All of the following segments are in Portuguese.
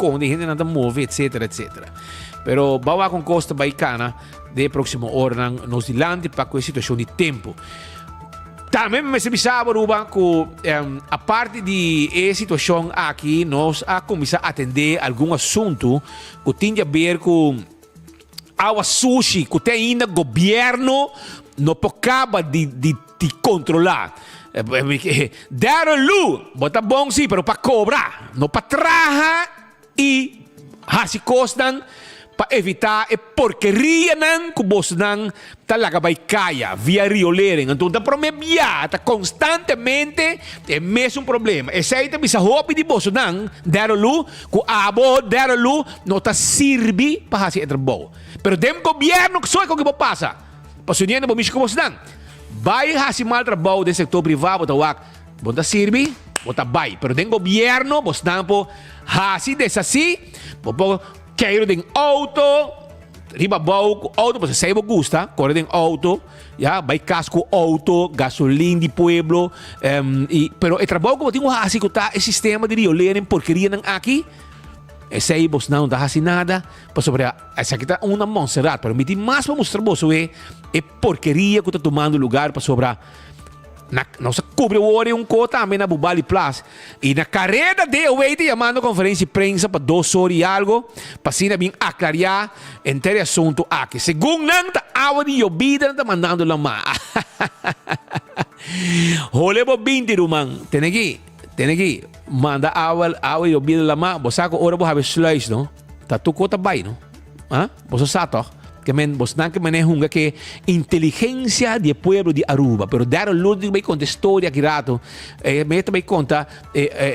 esconde, gente não move, etc, etc. Pero bawa com costa baicana de próximo hora nos dilante para com a situação de tempo. Também me sabia, Ruba, que a parte de essa situação aqui, nós a começar a atender algum assunto que tem a ver com a sushi, que tem ainda governo não acaba de controlar. Deram luz, bota bom sim, pero para cobrar, não para traja e hasi costan para evitar a porqueria que você não talaga vai caia via riolering. Então, tá promebia, tá constantemente é mesmo problema. Esse aí também se roupa de você não deram luz, que a abo deram luz, não tá serve para fazer trabalho. Pero dem governo que só é o que passa. Para se unindo, vamos com você não. Vai fazer mal trabalho do setor privado, bota serve, bota vai. Pero dem governo, você não pode fazer desse assim, quero de auto, riba bau, auto, você sabe o gusta, corre de auto, já, vai casco auto, gasolina de pueblo, pero o trabalho que eu tenho assim que tá, o sistema de riolering porqueria não aqui, esse aí você não dá assim nada, para sobre essa aqui tá uma Montserrat, pero me tem mais para mostrar você é porqueria que tá tomando lugar para sobrar. Nós cobre o hora também na Bubali Plus. E na carreira de eu veio chamando conferência de prensa para 2 horas e algo, para assim bem aclarar inteiro assunto aqui. Segundo não tá água de obida, não tá mandando lá mais. Olha para 20 rumang, tem aqui, manda água de obida lá mais. Você sabe que hora você sluice, não? Tá tu cota vai, não? Ah? Você sabe, que vos não que manejam que inteligência do povo de Aruba, pero dar o luto vai contar história aqui rato, me também conta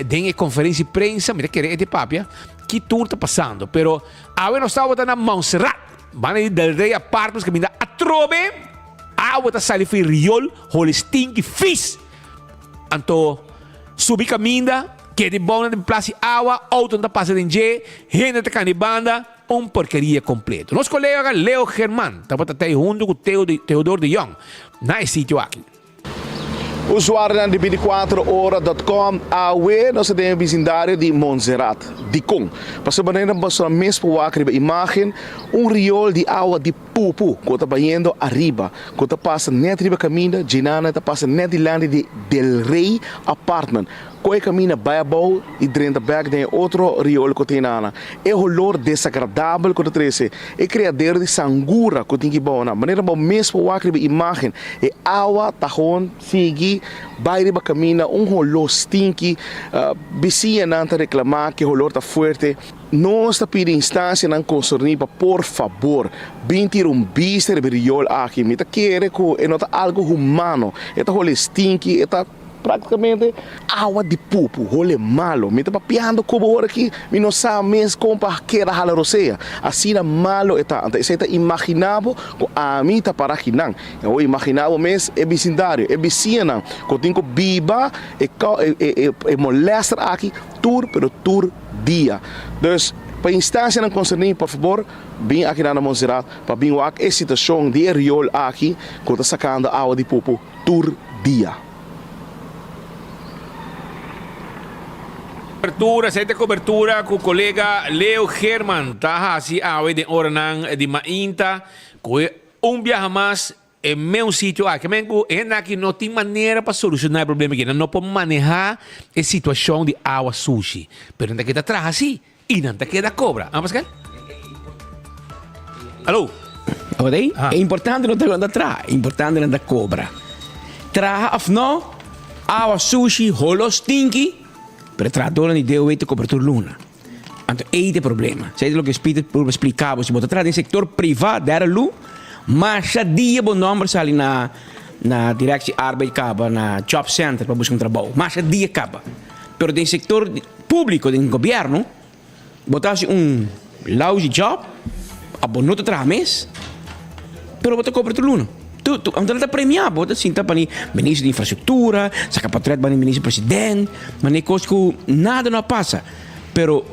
tem conferência de prensa, mira que é de papia, que tudo está passando, pero agora nós estamos na Montserrat, van ir del rei a partos que me dá a trove, agora está saindo foi riol, hol stinky fish, anto subi caminda, que de bom na place água, auto não passa de G, gente está canibanda, porqueria completo. Nosso colega Leo Germán estava até junto com Teodoro de Jong na sítio aqui. Usuário de 24hora.com, awe nós temos vecindário de Montserrat, de Kong. Para maneira para mesmo a imagem, riol de água de pupu, que está indo arriba, que está passando net arriba caminho, Ginana está passando net de land de Del Rey Apartment. Quando caminha vai bom e dentro back tem outro riol que tem na. É o olor desagradável que tem. É criadeira de sangura que tem que bom na. Maneira bom mesmo o acre imagem. É água tahon sigi vai riba caminha olor stinky. Vizinha não tá reclamar que o olor tá forte. Nós está pedindo instância não concernir por favor, vir bister de riol aqui. Me tá querer que é nota algo humano. É tá olor stinky, é tá praticamente água de pupo, rolê malo. Me está papiando como hora aqui, me não sabe mesmo como para que era a roceia. Assim é malo, então você está imaginando que a mim está para aqui não. Eu imaginava mesmo é vecindário, é vizinha que eu tenho que biba e molestar aqui tur dia. Então, para instância não concernir, por favor, vem aqui na Montserrat para vir aqui a situação de riol aqui que está sacando água de pupo tur dia. Esta cobertura com o colega Leo Germán, tá assim a de Oranan de Mainta, que viaja mais em meu sítio aqui, que não tem maneira para solucionar o problema aqui, não pode manejar a situação de água sushi, mas não queda atrás assim e não queda cobra, ah Pascal? Alô? Oi? É importante não ter atrás, é importante não ter cobra. Traga of no, água sushi, holo stinky. Pero tratando de deu esta cobertura luna. Então, este é o problema. Sei o que eu explicava. Se você trata em sector privado, der luz, mas já dia bom número sali na direção arbeid caba, na job center para buscar trabalho. Mas já dia caba. Pero em sector público, em governo, botasse lousy job, abonuto tra mês, pero botar cobertura luna. Então está premiado, bota assim, tá para o ministro de infraestrutura, saca para trás para o ministro presidente, mas coisa que nada não passa. Pero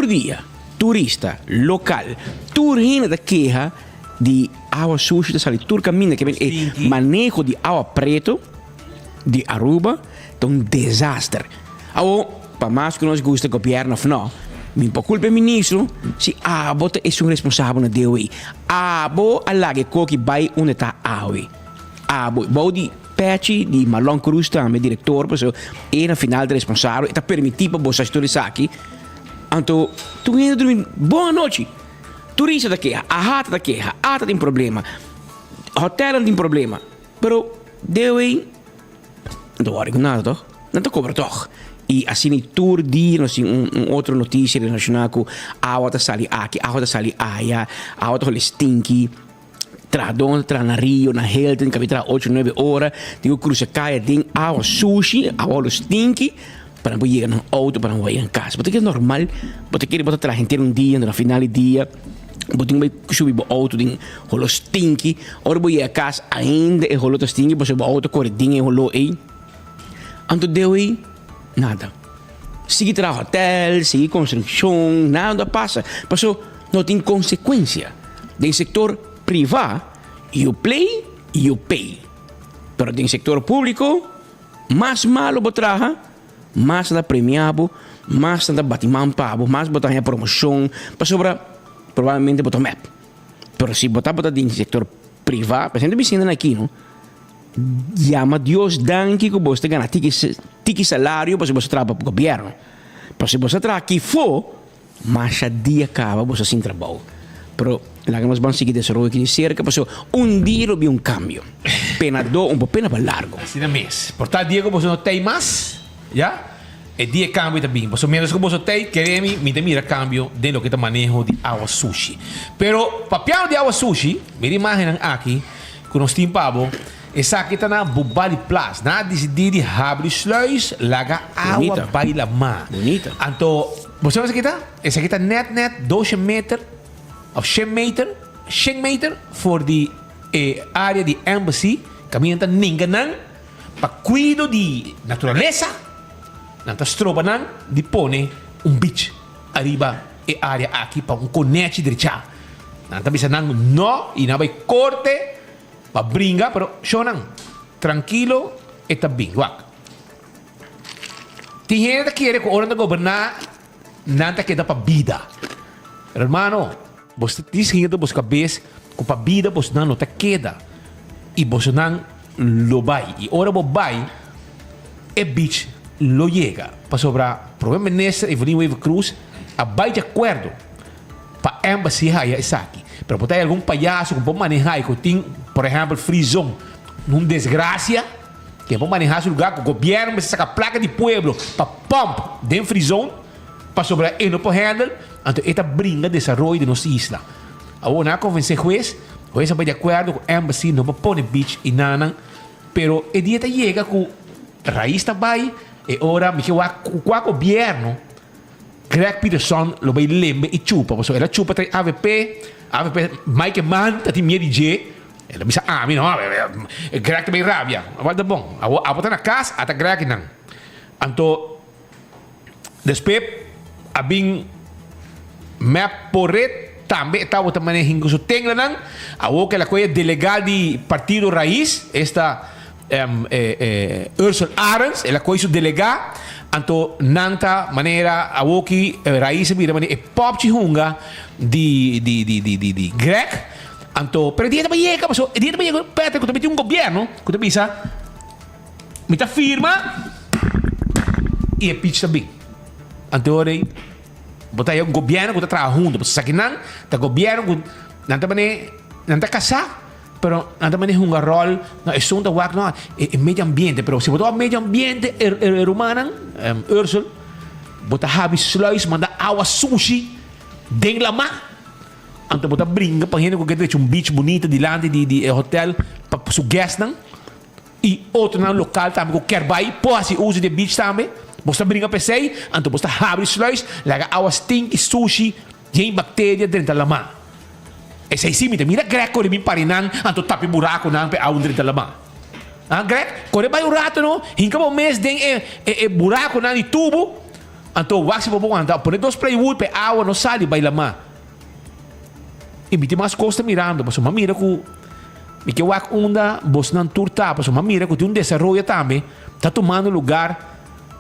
dia, turista, local, turista da queja de água suja, da sali, caminho que é manejo de água preto, de Aruba, é desastre. Para mais que nós gosta do governo, não, Mi po culpa ministro, si abo te is un responsabile de we. Abo alage koki bai uneta awe. Abo bodi Peci di Marlon Cruz também diretor, porque ele na final de responsável, está permitido para você historizar. Então, tu ainda dormir, boa noite. Turista da queja, a rata da queja, a rata tem problema, hotel tem problema, pero deu aí, não worry com nada, toch? Não te cobra toch? E assim, em tour dia, assim, outra notícia internacional que a outra sali aqui, a outra sali aia, a outra stinky. Tra na Rio, na Hilton, que tra 8-9 horas, digo cruza caia, ding, água sushi, água stinky, para não chegar no auto, para não ir em casa. Porque é normal, porque quer botar a gente dia, no final do dia, porque vai subir o auto, ding, rolo stinky, ora vou ir a casa, ainda é rolo stinky, porque o auto corre, ding, é rolo aí. Então deu aí, nada. Sigue tra hotel, sigue construção, nada passa. Passou, não tem consequência. Do setor privado, you play, you pay. Pero no sector público, mais malo botraja, mais da premiado, mais da batimampabo, mais botar a promoção, para sobra, provavelmente botar map. Pero se botar no sector privado, por exemplo, me aqui, não? Llama Deus danke que você ganha tiki salário para você trabalhar para o governo. Para se você trabalhar aqui for, mas a dia acaba você sem trabalho. Pero la que más van a seguir desarrollo que cerca, pasó un día vi un cambio. Pena do, un po' pena para largo. Assim na mês. Portanto, dia que você não tem mais, já? E dia cambio também. Você menos que você tem, queremos, me mira cambio de lo que te manejo de agua sushi. Pero, papel de agua sushi, me imaginan aqui, com os timpabo, essa aqui está na Bubali Plus. Na decidir de abrir sluis, laga água baila má. Bonita. Então, você vai aqui? Essa aqui está net, 12 meter. Of 100 meter voor die área de embassy, caminhando ninguém para cuido de natureza, nanta strobanan de pone beach arriba e área aqui para conecte direita. Nanta bisa nang no e na vai corte para brinca, pero shonan tranquilo e tá bem, wak. Tem gente que quer que hora de governar, nanta que dá para vida. Hermano, você diz que você cabeça com a vida você não te queda e você não lo vai e ora você vai e beach lo chega para sobrar provavelmente e venir Wave Cruz a vai de acordo para embassy aí isso aqui para botar algum palhaço que pode manejar que tem por exemplo free zone num desgraça que pode manejar esse lugar que o governo vai sacar placa de pueblo para pump dentro free zone para sobrar e não pode handle. Então, esta brinca desenvolvimento de nossa isla. Agora, na convencer juez vai de acordo com a embassy, não pode beach e nada, pero o dia que chega com raiz também, e ora, me que o governo, Greg Peterson, lo vai lembrar e chupa, porque ela chupa tem AVP, Mike Mann, tem medo de ela me diz, não, Greg também rabia, agora bom, a botar na casa, até Greg não. Então, depois, a bem map porret também estava também em que tem lá a outra coisa delegada de partido raiz esta Ursula Arens ela coisa delegada então nanta maneira a outra raiz vira maneira e pop chunga de Greg então pero dia também chega passou dia também chega perto que também um governo que também pensa me tá firma e é pitch também então aí botar o governo que está trabalhando, porque aqui não, o governo que não está casado, pero não também um rol, não é só o meio ambiente, pero se botar o meio ambiente humano, Ursula, botar habis sluis, manda água sushi, dentro da mar, então botar brinca para gente que tem beach bonito de lá de hotel para os guests não, e outro no local também que quer vai, pode uso de beach também. Você brinca para você, então você abre sluis, laga água stink, sushi, tem bactéria dentro da lama. Esse aí sim, mira greco de mim parinan, então tapi buraco não para água dentro da lama. Ah, greco, quando vai o rato não, hinca um mês tem buraco não de tubo, então o waxi bobo anda, põe dois playwood para água não sai vai lama. E me tem mais costa mirando, mas uma mira com me que o onda, você não turta, mas uma mira com tem desenvolvimento também, está tomando lugar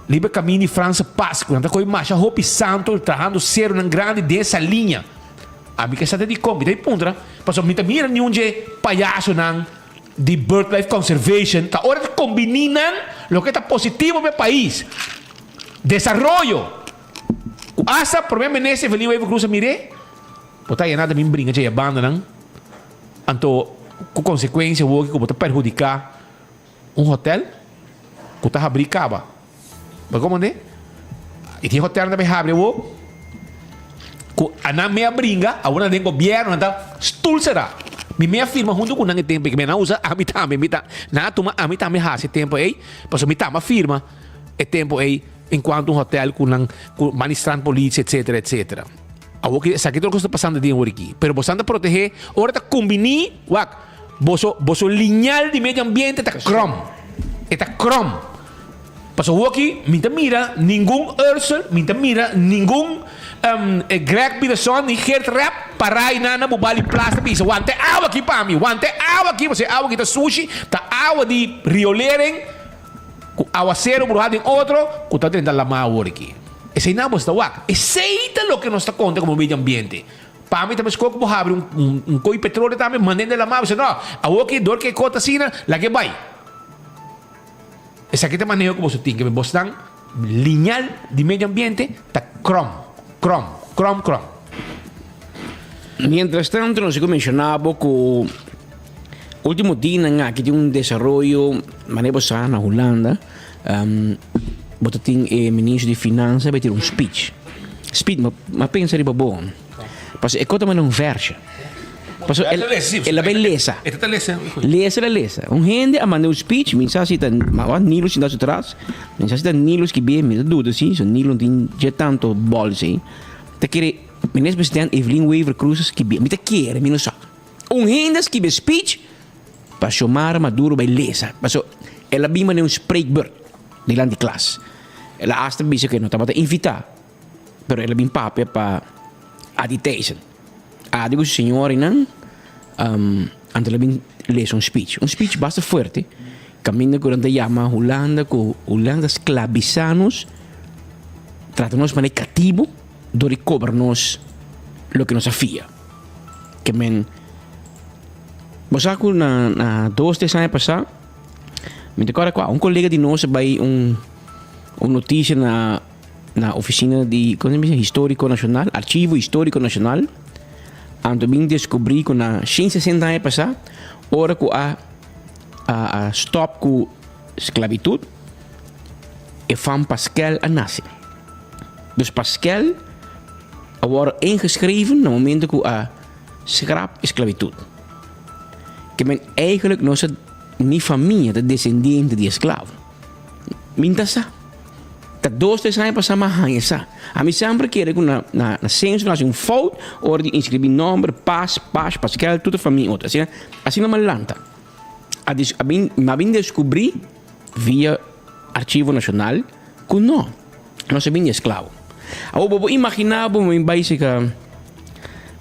Libre caminho de França Páscoa. Então, com marcha Hopi Santo, trabalhando ser uma grande dessa linha. A mim que está de compra, daí ponto, passou muita mira nenhum de palhaço não de birth life conservation, tá hora de combinar o que está positivo no país. Desarrollo. Asa problema nesse velho Evo Cruz mire. Botar nada me brinca de banda não. Anto com consequência o que botar perjudicar um hotel que tá abrir caba. Mas como é? E tem hotel na abre o a na meia brinca, a uma do governo, então, stulserá. Minha firma, junto com o tempo que me não usa, a mim também, na toma, a mim também esse tempo aí, mas a mim também firma, é tempo aí, enquanto um hotel com ministrante polícia, etc, etc. Essa aqui é tudo que está passando de aqui. Pero você anda proteger, hora de combinar, você linhal de meio ambiente está crom. Está crom. Passou aqui, mira, nenhum Ursel, mira, nenhum Greg Peterson, nem Gert Rap, parai nana, bubali plástico, pisa, wante água aqui para mim, wante água aqui, você água aqui tá sushi, tá água de rioleren, água zero, burrado em outro, que tá dentro da lama aqui. Esse não é o que aceita o que nós está conta como meio ambiente. Para mim também se como abre um coi petróleo também, mandando da lama, você não, água aqui, dor que cota assim, lá que vai. Essa aqui é a maneira que você tem que você tem lineal de meio ambiente, tá crom. Mientras tanto, nos mencionaba que el último día aquí tiene un desarrollo, manejo na Holanda, botar el ministro de Finanças vai ter um speech, mas pensa de bom, porque é conta um verso. Ela vai lesa. Lesa. Gente a mandar um speech, mensagem da Nilo se dá atrás, mensagem da Nilo que bem, me dúvida sim, so Nilo tem já tanto bol sim. Te quer, ministro presidente Evelyn Weaver Cruz que bem, me te quer, me não sabe. Gente que bem speech para chamar Maduro vai lesa, porque ela bem mandar um spreekbeurt diante de classe. Ela acha que não estava a invitar, pero ela bem papo para agitation. Digo senhor não antes de ler um speech bastante forte caminho que a chama Holanda com Holanda esclavizanos trata-nos de maneira cativo do de cobrar-nos o que nos afia que men você na 2-3 anos passados me recordo que um colega de nós vai notícia na oficina de Histórico Nacional, Arquivo Histórico Nacional. Anto bem descobri que na 160 anos passados, hora que a stop com esclavitud, e fan Pascal a nasce. Dus Pascal agora ingeschreven no momento que a scrap esclavitud. Que men eigenlijk nossa ni família de descendente de escravo. Mintasa. Dat 2-3 anos passados mais hanha. A mim sempre quer que na censo nós foto ou de inscrever nome, Pascal, toda a família outra. Assim não malanta. A mim descobri via Arquivo Nacional que não se vinha escravo. Eu imaginava uma básica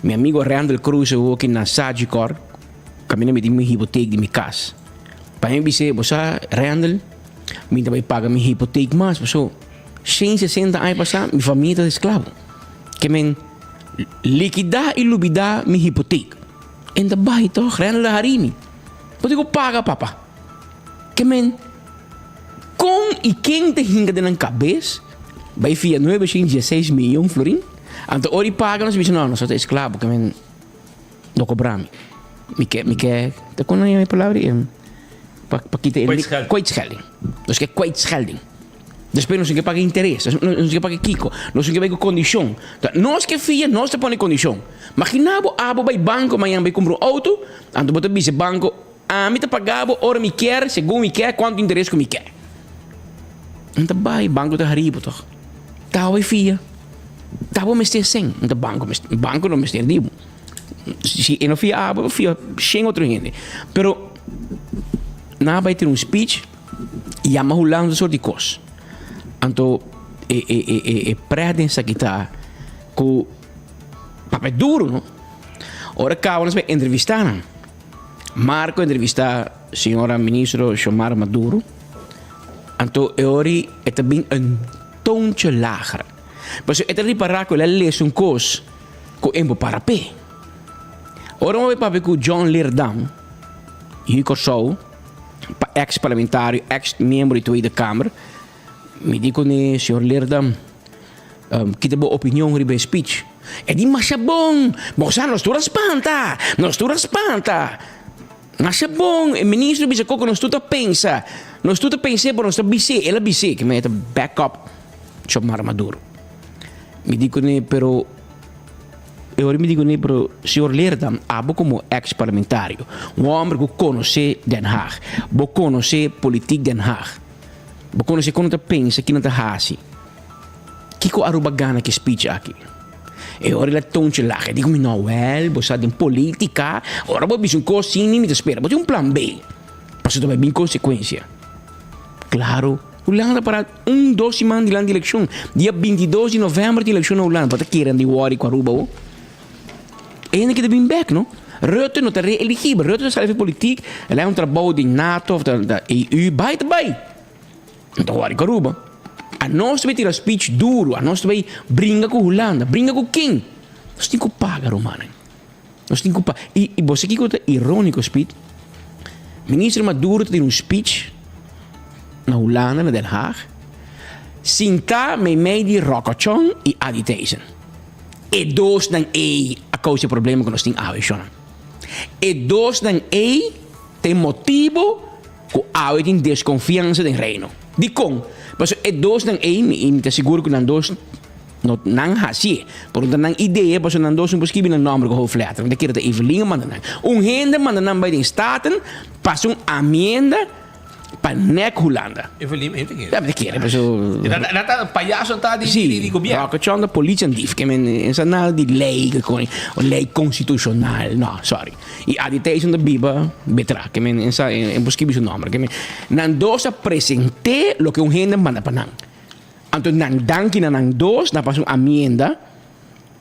meu amigo Randall Cruz aqui na Sagicor, caminha me minha hipoteca de minha casa. Para mim disse, você Randall, me vai pagar minha hipoteca mais, pessoal. 160 anos passados, minha família é escravo. Que men liquidar e lubidar minha hipoteca. Ainda vai, então, Randall Harimi. Pode eu pagar, papá. Que men com e quem te hinga de na cabeça, vai fiar 916 milhões florim. Então, ori paga, nós dizemos, não, nós somos escravos, que men não cobramos. Me quer, tá com a minha palavra? Para quitar ele. Kwijtschelding. Dus que kwijtschelding. Depois não sei que paga interesse, não sei que paga Kiko, não sei que paga condição. Nós que fia, nós te põe condição. Imaginava, vai banco, amanhã vai comprar um auto, então botar esse banco, me te pagava, ora me quer, segundo me quer, quanto interesse que me quer. Então vai, banco te haribo toch. Tá vai fia. Tá bom me sem, então banco não me ster dibo. Se não fia, fia sem outro gente. Pero na vai ter um speech e amahulando de sorte de coisa. Então, prendem essa guitarra com papel duro, não? Ora, cá, nós vamos entrevistar. Marco entrevistar a senhora ministra Xiomara Maduro. Anto ori het bing een toontje lager. Maar het riparar con la les un cos con embo parape. Ora mo papi ku John Leerdam, hier zo, ex-parlementario, ex-membro di Tweede Kamer. Mi dico ne signor Leerdam, kita bo opinion ribe speech. E di masabong, bosa non stura spanta. Masabong, il ministro bisa koko non stuta pensa. Non stuta pensa per non sta bise, e la bise che mette backup Xiomara Maduro. Mi dico ne però e ora mi dico ne però signor Leerdam abo como ex-parlamentario, un uomo che conosce Den Haag, bo conosce politiek Den Haag. Bo conosce come ta pensa chi non ta hasi. Kiko arubagana che speech aqui. E ora la tonce là, che dico no, bo sa in politica, ora bo bisogna così mi te spera, bo c'è un plan B. Passo dove bin conseguenza. Claro. Holanda para 12 maanden di elezione. Dia 22 di novembre di elezione Holanda. Wat keren die wari qua ruba o? En ik heb been back, no? Rutte not re-eligibel. Rutte is even politiek. En hij ontrouw de NATO of de EU bij te bij. En dan wari qua ruba. A nós vai tirar speech duro. A nós vai brinca com Holanda. Brinca com quem? Nós temos que pagar, romano. Nós temos que pagar. E você que conta irônico speech. Ministro Maduro tem speech na Holanda, na Den Haag. Sinta me di Rockachon e Aditeisen. E dos dan a causa problema que nós temos a E dos dan tem motivo que há tem desconfiança do reino. De com, mas e dos dan me te seguro que nan dos não hasi, por dan ideia, mas nan dos busquibi na nome que hoofletter. De keer de Evelien mandan. Hende mandan bij de staten pas amenda para nek Holanda. Evelien, even keer. Ja, de keer, maar zo. Dat payaso tá di governo. Rockachon de politie dief, que men is na di lei lei constitucional. No, sorry. E aditeison de biba betra, que men en busquibi su nombre, que men nan dos presente lo que un gente manda panang. Anto nan danki nan dos na pas amenda.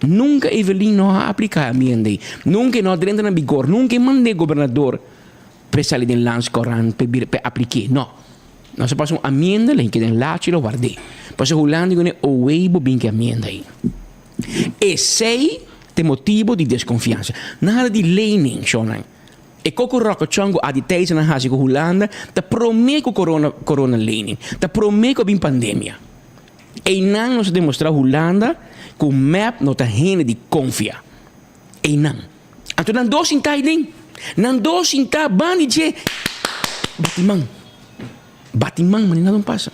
Nunca Evelien no ha aplicado amenda. Nunca no dentro na vigor, nunca mande governador presali del lans coran per applicare. No. Non si passa amenda, lei che den laci lo guardi. Passa Holanda con o weibo binche amenda aí. E sei te motivo di desconfianza. Nada di lening, shonan. E coco roccochango a di tese na hasi con Holanda, da promeco corona lening, da promeco bin pandemia. E nan nos demonstra Holanda con map nota hene di confia. E nan. Anto nan dos in taiding. Nan dos in ta bani je Batimang manina não passa.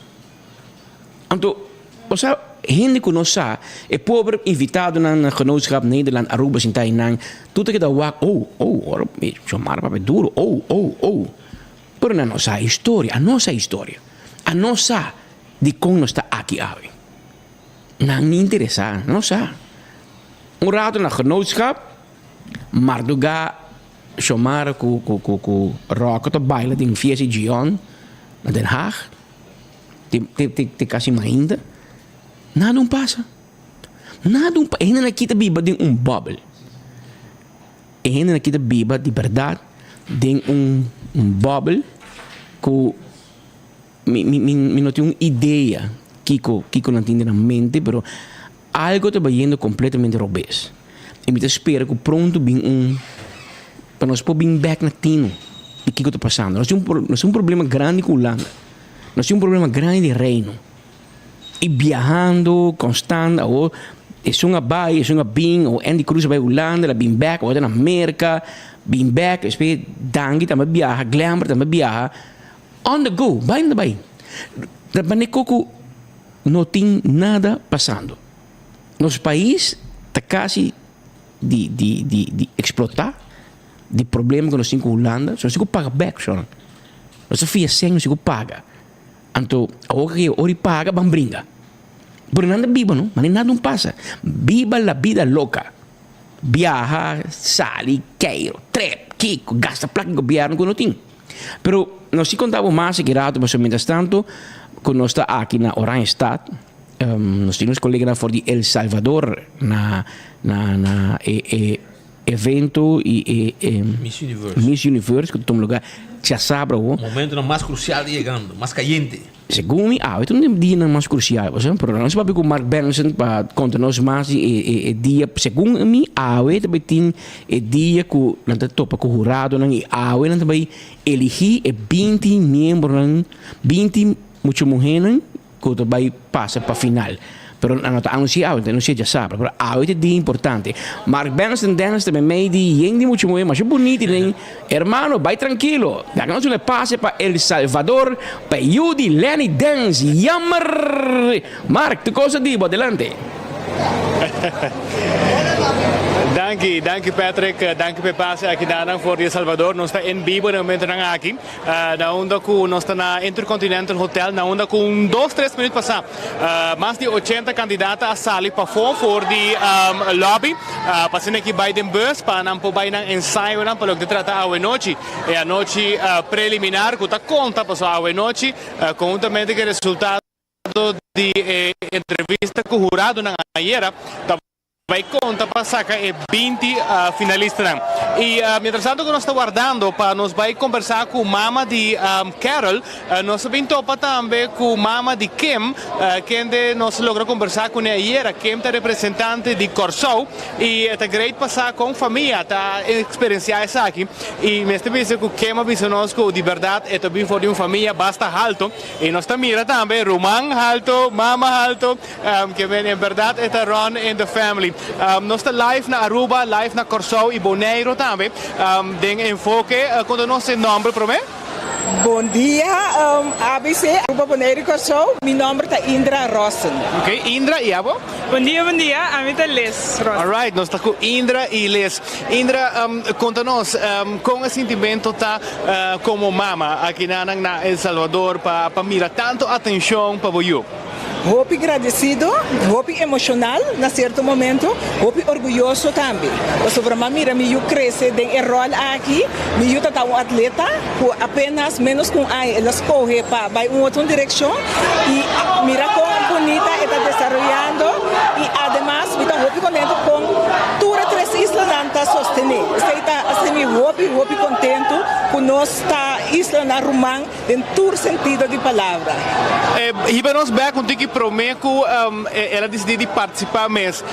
Então, você gente que não sabe, é pobre invitado na genootschap Nederland Aruba in Tainan, tudo que dá wak, ora chamar para duro, Pero na nossa história, a nossa de como está aqui ave. Não me interessa, não sabe. Rato na genootschap, Marduga chamar com rock to baila de fiesta Gion. Na Den Haag, te kasi mainda, nada passa. Ainda aqui te biba de bubble. Ainda aqui te biba de verdade de bubble que me não tem uma ideia que não tem na mente, pero algo está yendo completamente robês. E me espera que pronto bem para nós pôr bem back na tino. E o que está passando? Nós temos um problema grande com Holanda. Nós temos um problema grande de reino. E viajando, constante, ou é uma baia, é uma bem, ou Andy Cruz vai Holanda, ela vem back, ou na América, vem back, espera, Dangi também viaja, Glamour também viaja. On the go, vai na baia. Da Banecoco não tem nada passando. Nosso país está quase de explotar. De problema que nós temos com a Holanda, nós temos que pagar back, senhor. Nós fizemos 100, nós temos que pagar. Então, a hora que eu paga, vamos brincar. Pero nada viva, não? Mas nada não passa. Viva a vida louca. Viaja, sale, queiro, trep, kiko, gasta placa de governo que não tem. Pero nós contávamos mais que rato, mas mientras tanto, quando nós está aqui na Oranjestad, nós temos colegas for de El Salvador, na evento e Miss Universe que toma lugar já sabe, bro. Momento mais crucial chegando, mais caliente. Segundo itu não dia mais crucial. Você por não sabe que o Mark Benson para contar-nos mais dia segundo mim, também tem dia que não topa com o jurado não e não também elegir 20 membros, 20 muitas mulheres que também passa para final. Pero não sei já sabe, pero é dia importante. Mark Benson Dennis também meio de muito mulher, mas é bonito, né? Hermano, vai tranquilo. Daqui nós passa para El Salvador, para Judy Lenny Dance, Yammer. Mark, tu cosa dibo, adelante. Dank Patrick, dank Pepase aqui na for El Salvador. Nós está em vivo no momento aqui, na onda com nós está na Intercontinental Hotel, na onda com 2-3 minutos passar. Mais de 80 candidatos a sair para fora de lobby, passando aqui Biden bus para não poder ir ensaio não para o que trata a noite, é a noite preliminar que está conta para a noite, conjuntamente com o resultado de entrevista com o jurado na ayer. Vai conta para sacar 20 finalistas. E, mientras tanto que nós estamos guardando para nós vai conversar com a mama de Carol, nós também topa também com a mama de Kim, que nós logrou conversar com ela ayer. Kim é representante de Corsou e é great passar com a família, tá experienciar isso aqui. E neste mês que Kim avisou nós que de verdade é também for de uma família basta alto. E nós também mira também Roman alto, mama alto, que vem em verdade é run in the family. Nós estamos live na Aruba, live na Corsou e Bonaire também. Tem enfoque quando nós temos nome para mim. Bom dia, ABC, Aruba Bonaire Corsou. Meu nome é Indra Rossen. Ok, Indra e Abo? Bom dia, a mim é Les Rossen. Alright, nós estamos com Indra e Les. Indra, conta-nos, como o sentimento está como mama aqui na El Salvador para mirar tanto atenção para você? Hope agradecido, hope emocional, na certo momento, hope orgulhoso também. Sobre a mira, eu cresce de rol aqui, eu está um atleta, com apenas menos com ela escolhe para uma outra direção e mira como bonita está desenvolvendo e además está hope contento com todas as três islas para sostener. Está assim hope contento com nossa isla na Rumang em todo sentido de palavra. E vamos ver contigo prometo ela decidiu participar mais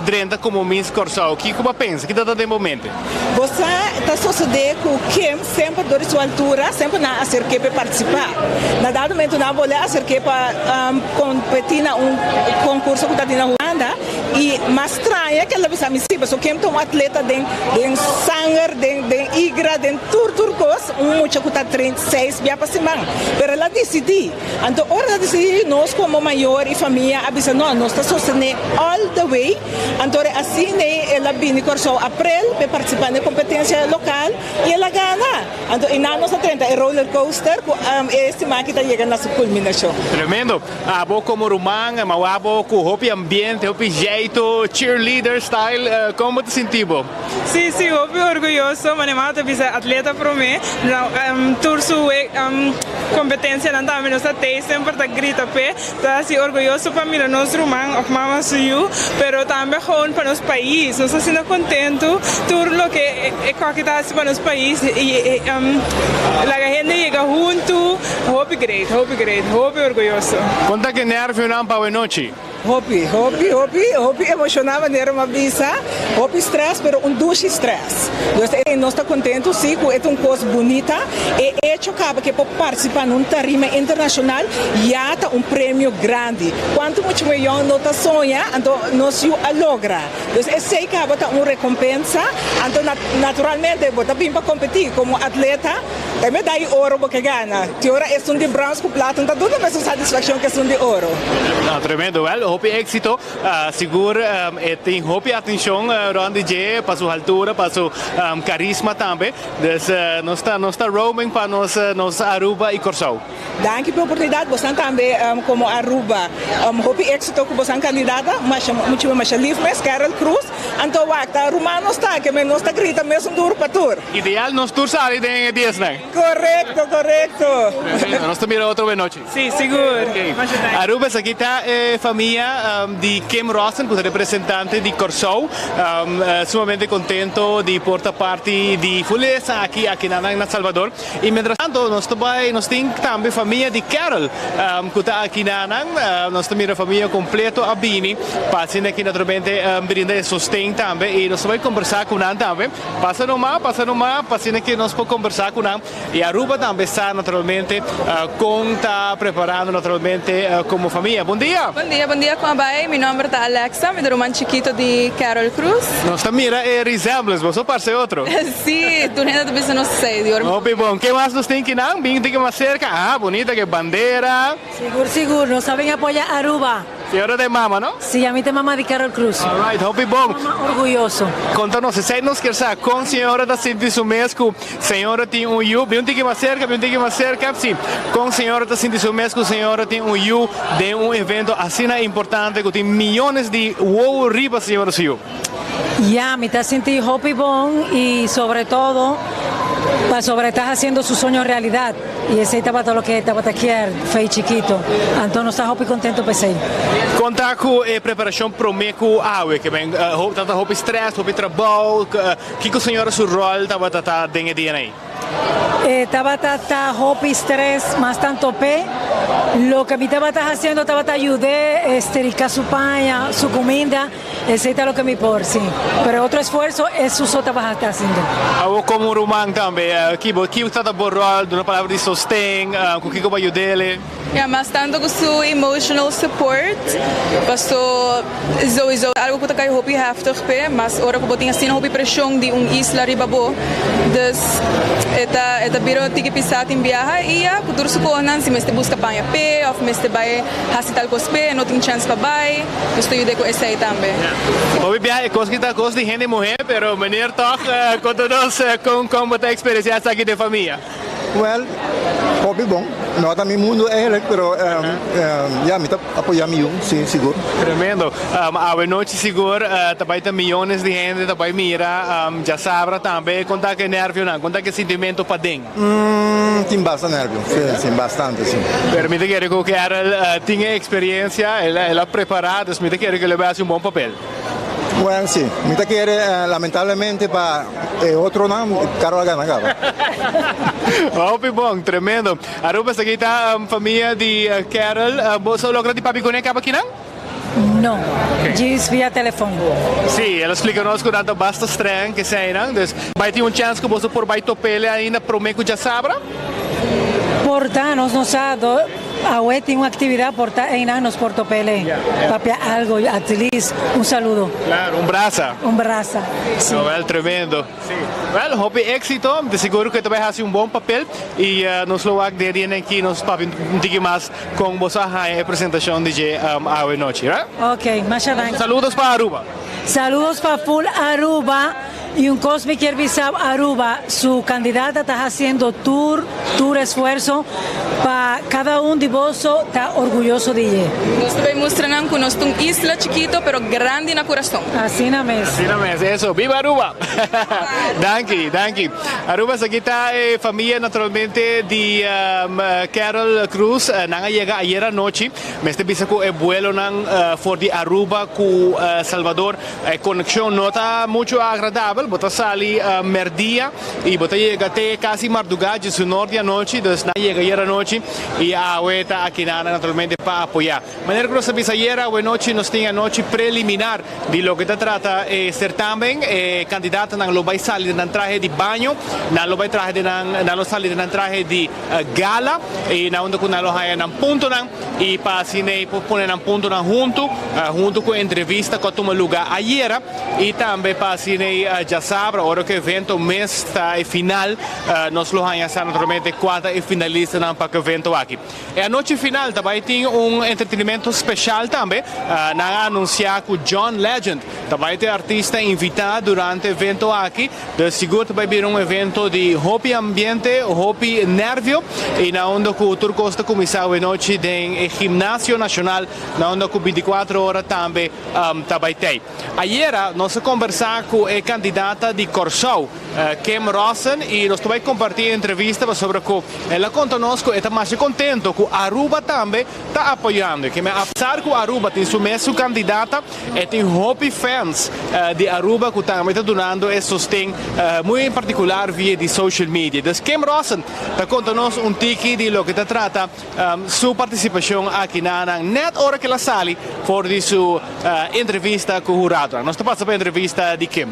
dentro como Miss Corsou. O que você pensa? O que está no momento? Você está sucedendo que Kim sempre dá sua altura, sempre não acerquei para participar. Na dado momento não vou acerquei para competir em concurso que está na Holanda e mais estranha que ela vai me siga. So Kim é um atleta de sangue, de igra, de tudo coisa, muito que está 36 via para semana. Mas ela decidiu. Então, ela decidiu nós como maior e família avisa nós está sustentando all the way. Então assim ela vem Corsou april para participar na competência local e ela ganha. Então e na nossa 30 é roller coaster este máquina chega na sua culminação. Tremendo. Abo como Rumang, mauabo com hopi ambiente, hopi jeito, cheerleader style, como te sentiu? Sim, hopi orgulhoso, mas não é bisa atleta para mim. Tour sua competência não também nós até sempre está grita pé, tá assim orgulhoso para mim nós Rumang of mama suyu, pero também gewoon para nosso país. Nós assim contento tudo lo que é que está para nosso país e a gente chega junto, hopi great, hopi orgulhoso. Quanto que nervio não para a noite? Hopi emocionava nera uma visa, hopi stress, pero duche stress. Então, nós está contento, sim, que é uma coisa bonita e é chocava que para participar num tarima internacional já está prêmio grande. Quanto muito melhor nós está sonha, então nós logra. Então, sei que está uma recompensa, então naturalmente você vem para competir como atleta, é medalha de ouro que ganha. Teora é de bronze com plata, então tudo a mesma satisfação que de ouro. Tremendo, well. Hope éxito, seguro tem hope atenção onde je para sua altura, para seu carisma também. Então, nós está roaming para nós Aruba e Corsou. Danke pela oportunidade, você também como Aruba. Hope éxito que você é candidata, mas muito mais livre, mas Carol Cruz. Então, a Rumano está que nós está grita mesmo duro para tour. Ideal nós tour sair de 10, né? Correto. Nós também outra noite. Sim, seguro. Aruba, aqui está família famiglia di Kim Rossen, rappresentante di Corsou, sumamente contento di portare parte di Fulesa aqui in Salvador. E mentre tanto nós também família de Carol, que está aqui nós temos a família completa a Bini, passando aqui naturalmente brinda sostém também, e nós vamos conversar com ela também. Passa no mar, passando aqui nós podemos conversar com ela. E a Aruba também está naturalmente está preparando naturalmente como família. Bom dia! Bom dia, como vai? Meu nome é Alexa, meu irmão chiquito de Carol Cruz. Nós mira é resemblance, você parece outro? Sim, tu ainda não sei. Ok, bom. Que mais nós temos aqui não? Bem que mais cerca. Ah, bonita que bandeira. Seguro, nos saben apoyar Aruba. Senhora de mama, não? Sí, a mí te mamá de Carol Cruz. Alright, hope bom. Orgulhoso. Conta-nos, se nos quer saber, com a senhora da Cinti Sumesco, senhora tem U, bem que mais cerca, sim. Com a senhora da Cinti Sumesco, senhora tem U de evento assim importante que tem milhões de wow riba, senhora Siu. Ya, me está sintiendo hope bom y sobre todo, estás haciendo su sueño realidad. Y ese estaba todo lo que estaba aquí, fei chiquito. Entonces, está hope contento para ser. Conta com a preparação para o meco awe, que vem tanto hope stress, hope trabalho, que a senhora seu rol estava dentro de aí. Estaba hope estrés, más tanto pe. Lo que mi estaba haciendo, te ayudé, estérica su paña, su comida, ese es lo que me por, sí. Pero otro esfuerzo, eso estaba haciendo. Ako como rumang também, que está da borrol, de uma palavra de sostém, com que vai ajudar. Ja, mas tanto com seu emotional support, pasto sowieso algo que takai hopi heftig pe, mas ora ko botinga sin hopi pressão de isla ribabo, dus eta biro tiki pisat in viaja e a kutur sukonan si meste busca panha pe, of meste vai hasital cospe, não tem chance para vai, estou yude ko essay também. Hopi viaja coisa de gente morrer, pero menir toch conta-nos como a experiência aqui de família. Well, hobby bom. No, também mundo é ele, pero já me apoia mim, sim, seguro. Tremendo. A noite seguro, também tem milhões de gente, também mira, já sabe também, conta que nervio não, conta que sentimento para dentro. Tem bastante nervio, sim, bastante, sim. Permite que que ela tinha experiência, ela preparada, permite que ele faça bom papel. Bueno, sí, me quiere lamentablemente para otro no, Carol ganaba. Hope bom, tremendo. Aruba, aqui está a família de Carol. Você logra de papi conectar aqui não? No, diz via telefone. Sim, ela explica-nos que não basta estranho que sei, não? Então, vai ter chance que você por vai topele ainda para o meio já sabra? Portanos nos ha dado. Ahora tiene una actividad en Porto Pele. Papia algo, at least, un saludo. Claro, un brazo. Un brazo. Sí. Well, tremendo. Sí. Well, hope éxito. De seguro que te vas a hacer un buen papel y nos lo va a dar aquí nos papi un poquito más con vos a la presentación de hoy noche, ¿right? Ok, más adelante. Saludos para Aruba. Saludos para full Aruba. Y un Cosmic Herbicide Aruba, su candidata está haciendo tour esfuerzo para cada uno de vosotros está orgulloso de ella. Nós também mostrando que nós somos isla chiquito, pero grande na coração. Así na mes. Eso. Viva Aruba! Danke. Aruba, aqui está a família naturalmente de Carol Cruz. Nanga llega ayer anoche. Este visa que el vuelo for de Aruba con Salvador. Conexión no está mucho agradable. Bota sali merdia e bota chega até quase madrugada su norte à noite, dus na chega ayer à noite e a ueta aqui naturalmente para apoiar. Maneira que nós sabemos ayer a noite nós tem a noite preliminar de lo que se trata ser também candidata não lo vai salir na traje de banho, não lo vai traje não lo salir na traje de gala e na onde que não lo hai na ponto não e para cine pôr na ponto não junto com entrevista que toma lugar ayer e também para cine já sabe, ora que o evento mês está em final, nós lo vamos naturalmente quarta e finalista para o evento aqui. E a noite final também tem entretenimento especial também, na anunciar que John Legend também tem artista invitado durante o evento aqui, de seguro vai vir evento de hopi ambiente, hopi nervio, e na onde que o Turco está começando a noite em Ginásio Nacional, na onde que 24 horas também tem. Ayer nós conversamos com o candidato candidata di Corsou, Kim Rossen, e nós também compartilhamos entrevista sobre que ela conta conosco e está mais contento que Aruba também está apoiando, que apesar que Aruba tem sua candidata e tem hope fans de Aruba que também está donando e sostém muito em particular via de social media. Então Kim Rossen está contando um tiki de lo que está trata sua participação aqui na net hora que ela sale for di sua entrevista com o jurado. Nós estamos passando a entrevista de Kim.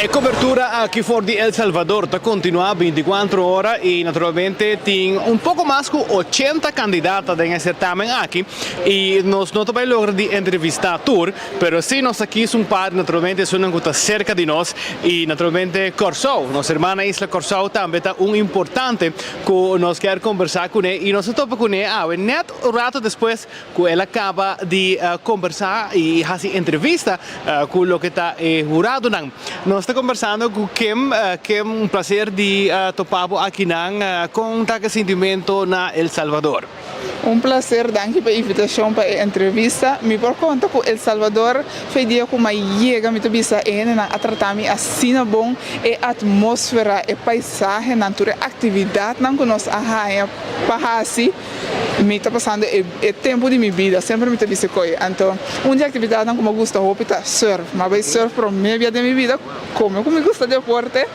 E cobertura aqui fora de El Salvador está continua 24 horas e naturalmente tem um pouco mais que 80 candidatas em certamen aqui e nós não também logramos de entrevistar tour, pero sim nós aqui são par naturalmente são que está cerca de nós e naturalmente Corsou, nossa irmã Isla Corsou também está importante que nós quer conversar com ele e nós estamos com ele net um rato depois que ela acaba de conversar e fazer entrevista com o que está jurado. Nós estamos conversando com Kim, que é um prazer de topar aqui com o sentimento na El Salvador. Um prazer, danke pela invitação para a entrevista. Me por conta que El Salvador foi dia que mais chega me visa a tratar me assim bom e atmosfera e paisagem, natura, atividade não que nós arranha para assim me está passando o tempo de minha vida sempre me visa coi. Então, uma atividade não como gosta hoje surf, mas vai surf para minha vida de minha vida como eu gosto de esporte.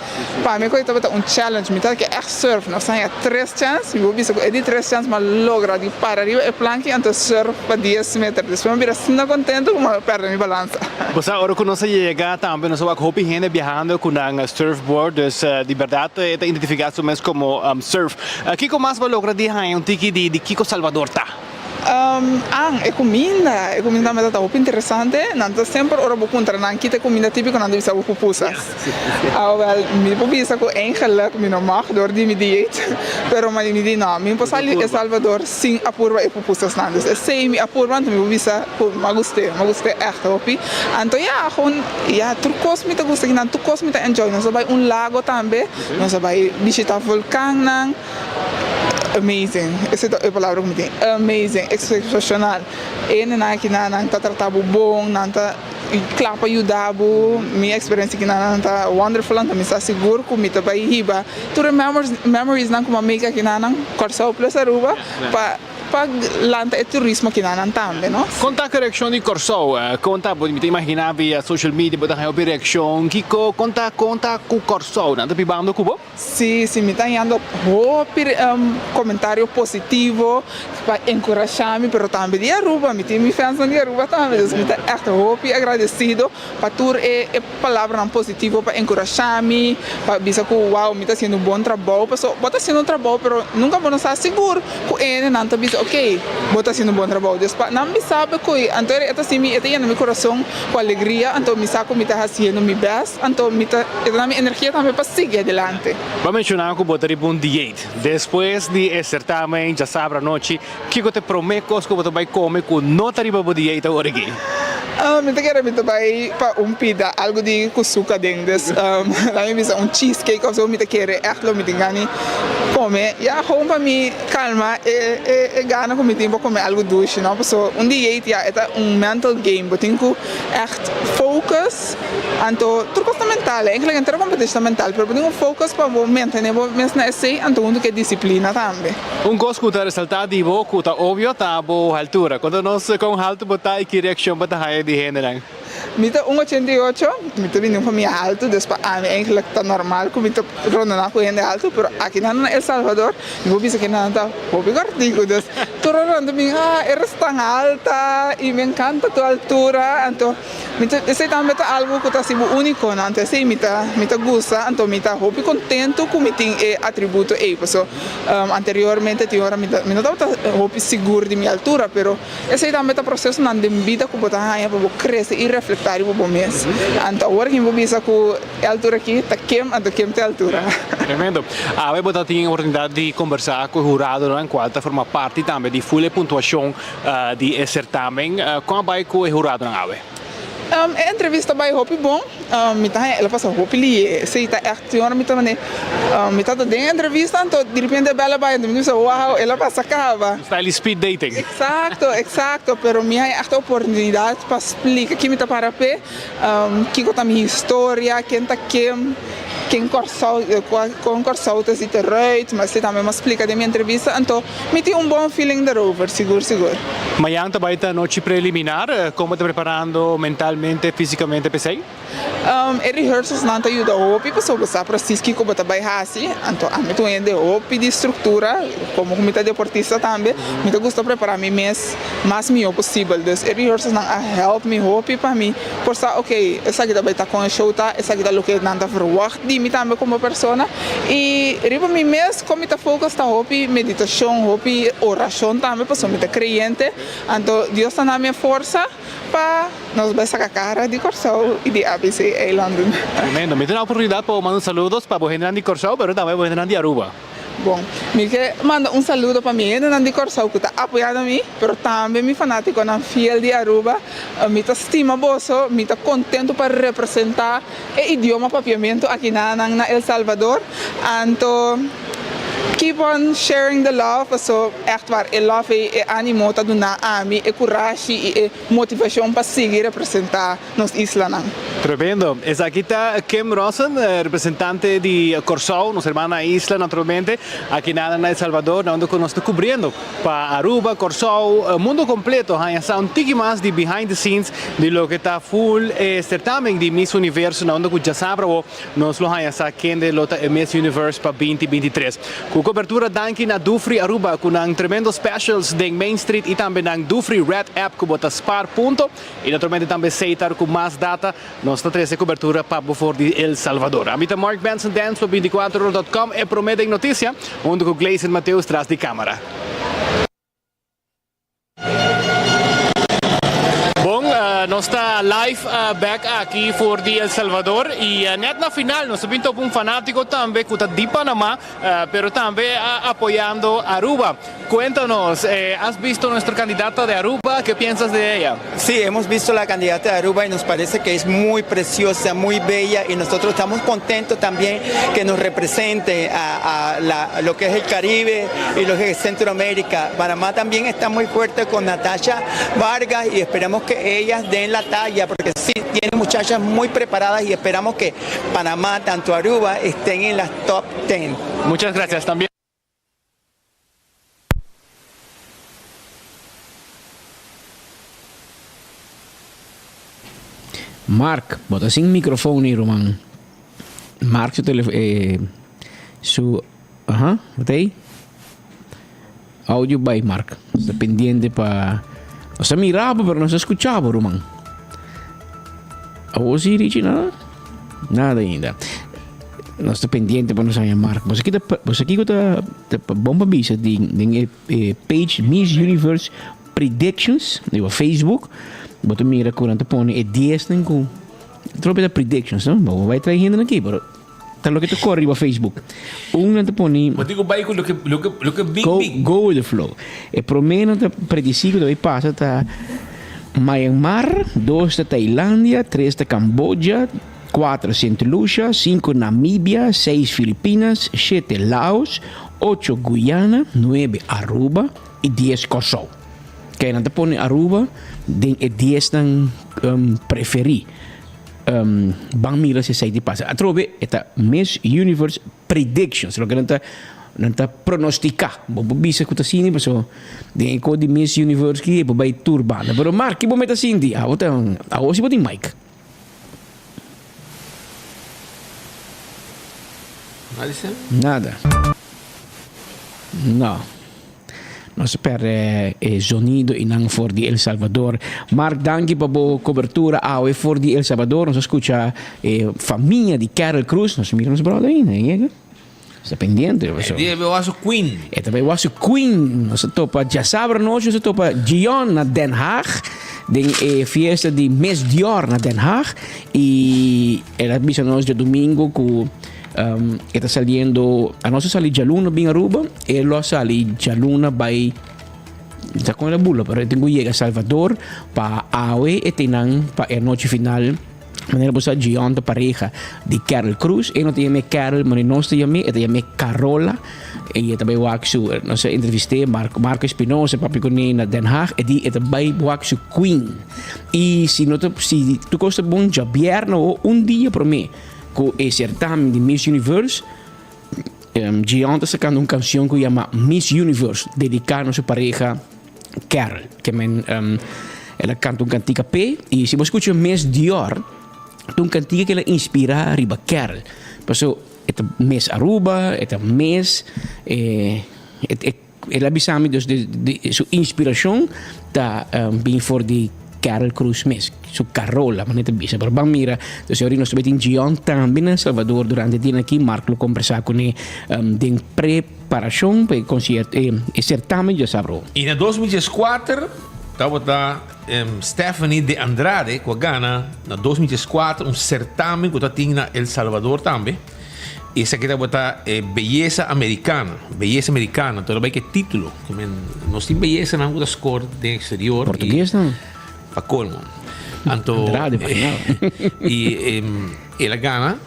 Para mim coi tá um challenge, me tá que é surf, nós temos 3 chances, eu visa que de 3 chances mas logra de para arriba e planque então surf para 10 metros. Depois me vira assim contento como perder minha balança. Você agora que nós chega também nós vamos hopi gente viajando com um surfboard, de verdade é identificado mesmo como surf. Aqui como mais vai lograr de um tiki de Kiko Salvador tá. É comida me dá muito interessante, não sempre ora vou encontrar não que comida típica não deve ser pupusas. Me pupisa com engela que me não mag door die diet, pero me di não, me passar em El Salvador sem apurva e pupusas não, é sei me apurva me pupisa, me gostei echt hopi. Então gewoon turcos me gusta que não turcos me enjoy, nós vai lago também, nós vai visitar vulcão amazing, essa é a palavra que me tem, amazing, excepcional. E na aqui na tá tratado bom, na tá claro para ajudar, minha experiência aqui na tá wonderful, então me está seguro que me tá vai riba. Tu memories não como amiga aqui na Corsou plus Aruba para lanta e turismo aqui na também, não? Conta a reação de Corsou, conta, me imaginar via social media, botar a reação, Kiko, conta com Corsou, não? Tá pibando cubo? Sim, me está dando comentário positivo para encorajar-me, mas também de Aruba, me tem fãs de Aruba também, me está echt agradecido para tur e palavra positivo para encorajar-me, para dizer que wow, me está fazendo bom trabalho, pessoal, está fazendo um trabalho, mas nunca vou estar seguro que ele não está dizendo, ok, vou estar fazendo um bom trabalho, depois não me sabe que, então ele está assim, ele tem no meu coração com alegria, então me sabe que me está fazendo meu best, então me está dando energia também para seguir adiante. Vamos mencionar que botar um diet, depois de certamen, já sabe a noite, que você promete que você vai comer que não está riba diet agora aqui. Me quero me vai para pida algo de açúcar dentro, lá me bisa cheesecake ou me quero echt lo me gani comer, gewoon para me calma e gana como tempo comer algo doce, não? Porque diet é mental game, eu tenho echt focus, então tudo é mental, eigenlijk é competência mental, mas eu tenho focus para o momento, né? Vou mesmo assim, então que disciplina também. Coisa que está ressaltado de boa, que está óbvio, está a boa altura. Quando nós com alto botar e que reação botar de gênero. Me tá 1,88, me tá vindo família alto, depois a mim eigenlijk tá normal, que me tá rondando com gente alto, pero aqui na El Salvador, eu vou dizer que não tá, vou pegar digo, des, tô rondando mim, eres tão alta e me encanta tua altura, então esse também tá algo que tá assim único, não, então assim me tá gosta, então me tá hobby contento com me tem atributo aí, porque anteriormente tinha hora me não tava hobby seguro de minha altura, pero esse também tá processo na vida que botar aí para crescer e refletir o bom mês. Então agora que vou dizer que a altura aqui tá quem tem altura. Tremendo. A ver, você tem a oportunidade de conversar com o jurado, não? Enquanto forma parte também de full pontuação de certamen. Como vai com o jurado, não? Entrevista bij Hopi Bom, ela passa Hopi li, se está acción, mita da den entrevista, então de repente bela vai, então diz, wow, ela passa acaba. Style speed dating. Exacto, pero mi hay esta oportunidad para explicar que mita para pe, que conta minha história, quem tá quem concursou te zit eruit, mas se também me explica de minha entrevista, então me tem bom feeling daarover, seguro. Mayang tabay ta noche preliminar, como te preparando mentalmente, fisicamente para sei? Rehearsals não te ajuda hopi, pessoa sabe precis que como tabay hasi, então a mim tu ende hopi de estrutura, como comita deportista também, me te gusta preparar me mais melhor possível, dus rehearsals não help me hopi para mim, por sa ok, essa aqui tabay ta com a show ta, essa aqui ta lo que não ta verwacht de mim também como persona, e riba me como ta focus ta hopi meditação, hopi oração também, pessoa me ta creyente. Então, Deus está na minha força para nos vai sacar cara de Corsau e de ABC Eilanden. Tremendo. Me tem a oportunidade para mandar saludos para o Renan de Corsau, mas também para o Renan de Aruba. Bom, me quer mandar saludo para mim, Renan de Corsau, que está apoiando a mim, mas também me fanático na fiel de Aruba, me está estima bosso, me está contento para representar o idioma papiamento aqui na El Salvador. Então, keep on sharing the love, so echt waar, e love e animo ta duna ami, e coragem e motivação para seguir representar nos isla. Tremendo. Es aquí está Kim Rosen, representante de Corsau, nuestra hermana isla naturalmente, aquí nada en El Salvador, donde nos está cubriendo para Aruba, Corsau, mundo completo, hay un tiki más de behind the scenes de lo que está full certamen de Miss Universo, donde ya sabrá nos lo hay aquí de lota Miss Universe para 2023. Con cobertura danki na Dufry Aruba con un tremendo specials de Main Street y también en Dufry Red App con bota Spar punto y naturalmente también Seitar con más data. Nostra 13 cobertura para voor de El Salvador. Amita Mark Benson Dance op 24horas.com e promete notícia, onde com Gleison Mateus traz de câmara. Nós está live back aqui for de El Salvador e net na final nós pinto um fanático também que está de Panamá, pero também apoiando Aruba. Cuéntanos, ¿has visto nuestra candidata de Aruba? ¿Qué piensas de ella? Sí, hemos visto la candidata de Aruba y nos parece que es muy preciosa, muy bella y nosotros estamos contentos también que nos represente a lo que es el Caribe y lo que es Centroamérica. Panamá también está muy fuerte con Natasha Vargas y esperamos que ellas den la talla porque sí, tienen muchachas muy preparadas y esperamos que Panamá, tanto Aruba, estén en las top 10. Muchas gracias también. Mark, bota sin microfoon hier, man. Mark, su telefoon. Wat hay? Audio by Mark. Está pendiente para. No se miraba, pero no se escuchaba, Roman. ¿A vos sí, Richie? Nada ainda. No está pendiente para no saber Mark. Vos aqui está bomba bisa de page Miss Universe Predictions, de Facebook. Bota mira quando põe 10 com tropa de predictions, não? Vai traindo aqui, pero tá lo que te corre no Facebook. Um te põe. Mas digo vai com lo que big. Go with the flow. E promeno te predicigo dove passa tá Myanmar, 2 da Tailândia, 3 da Camboja, 4 Saint Lucia, 5 Namíbia, 6 Filipinas, 7 Laos, 8 Guyana, 9 Aruba e 10 Kosovo. Kaya nanta po ni Aruba, din 10 ng preferi. Bang mira si Saidi pasa. Atrobe, ita Miss Universe Predictions. Lo que nanta pronostica. Bisa ko ta sini pa so. Din ko di Miss Universe ki, babay tour banda. Pero Mark, ibo meta sindi. Ako si boting Mike. Nada. No. Nós per sonido in for di El Salvador. Mark, danke per la cobertura e for di El Salvador. Nós escuta famiglia di Carol Cruz. Nós mira nos brother aí, Sta pendiente. Deve was Queen. E também was Queen. Nós topa já sabe nós topa Gion na Den Haag. Den fiesta di Miss Dior na Den Haag e era bisa nós de domingo com está saliendo a nosotros sale Jaluna bien Aruba y lo sale Jaluna by está con la bula, pero tengo llega a Salvador para Awe e tenang para a noche final. Manera bosa Gion de pareja de Carol Cruz. E não tem me Carol, mas não tem me, e tem me Carola. E também waksu, nós entrevistei Marco Espinosa, papi koni na Den Haag, e também waksu Queen. E se tu gosta bom Javier no dia para mim, com o certame de Miss Universe, Gion está sacando uma canção que chama Miss Universe, dedicada a sua pareja Carol, que ela canta uma cantica P, e se você escuta Miss Dior, toen cantiga que ela inspira riba Carol. Paso esta mes Aruba, esta mes ela bisami dus de su inspiração tá bem for de Carol Cruz mes, su Carola, mas não bisa. Pero bang mira, dus ori nós também Gion também em Salvador durante o dia aqui, Marco conversar com ele de preparação para o concerto e certamen já sabrou. E na 2004 estava Stephanie de Andrade com a Gana na 2004 certamen que tinha na El Salvador também. E essa aqui estava beleza americana, então vai que título, nós temos beleza na da score de exterior. Português não? Para colmo. Então, Andrade, e ela Gana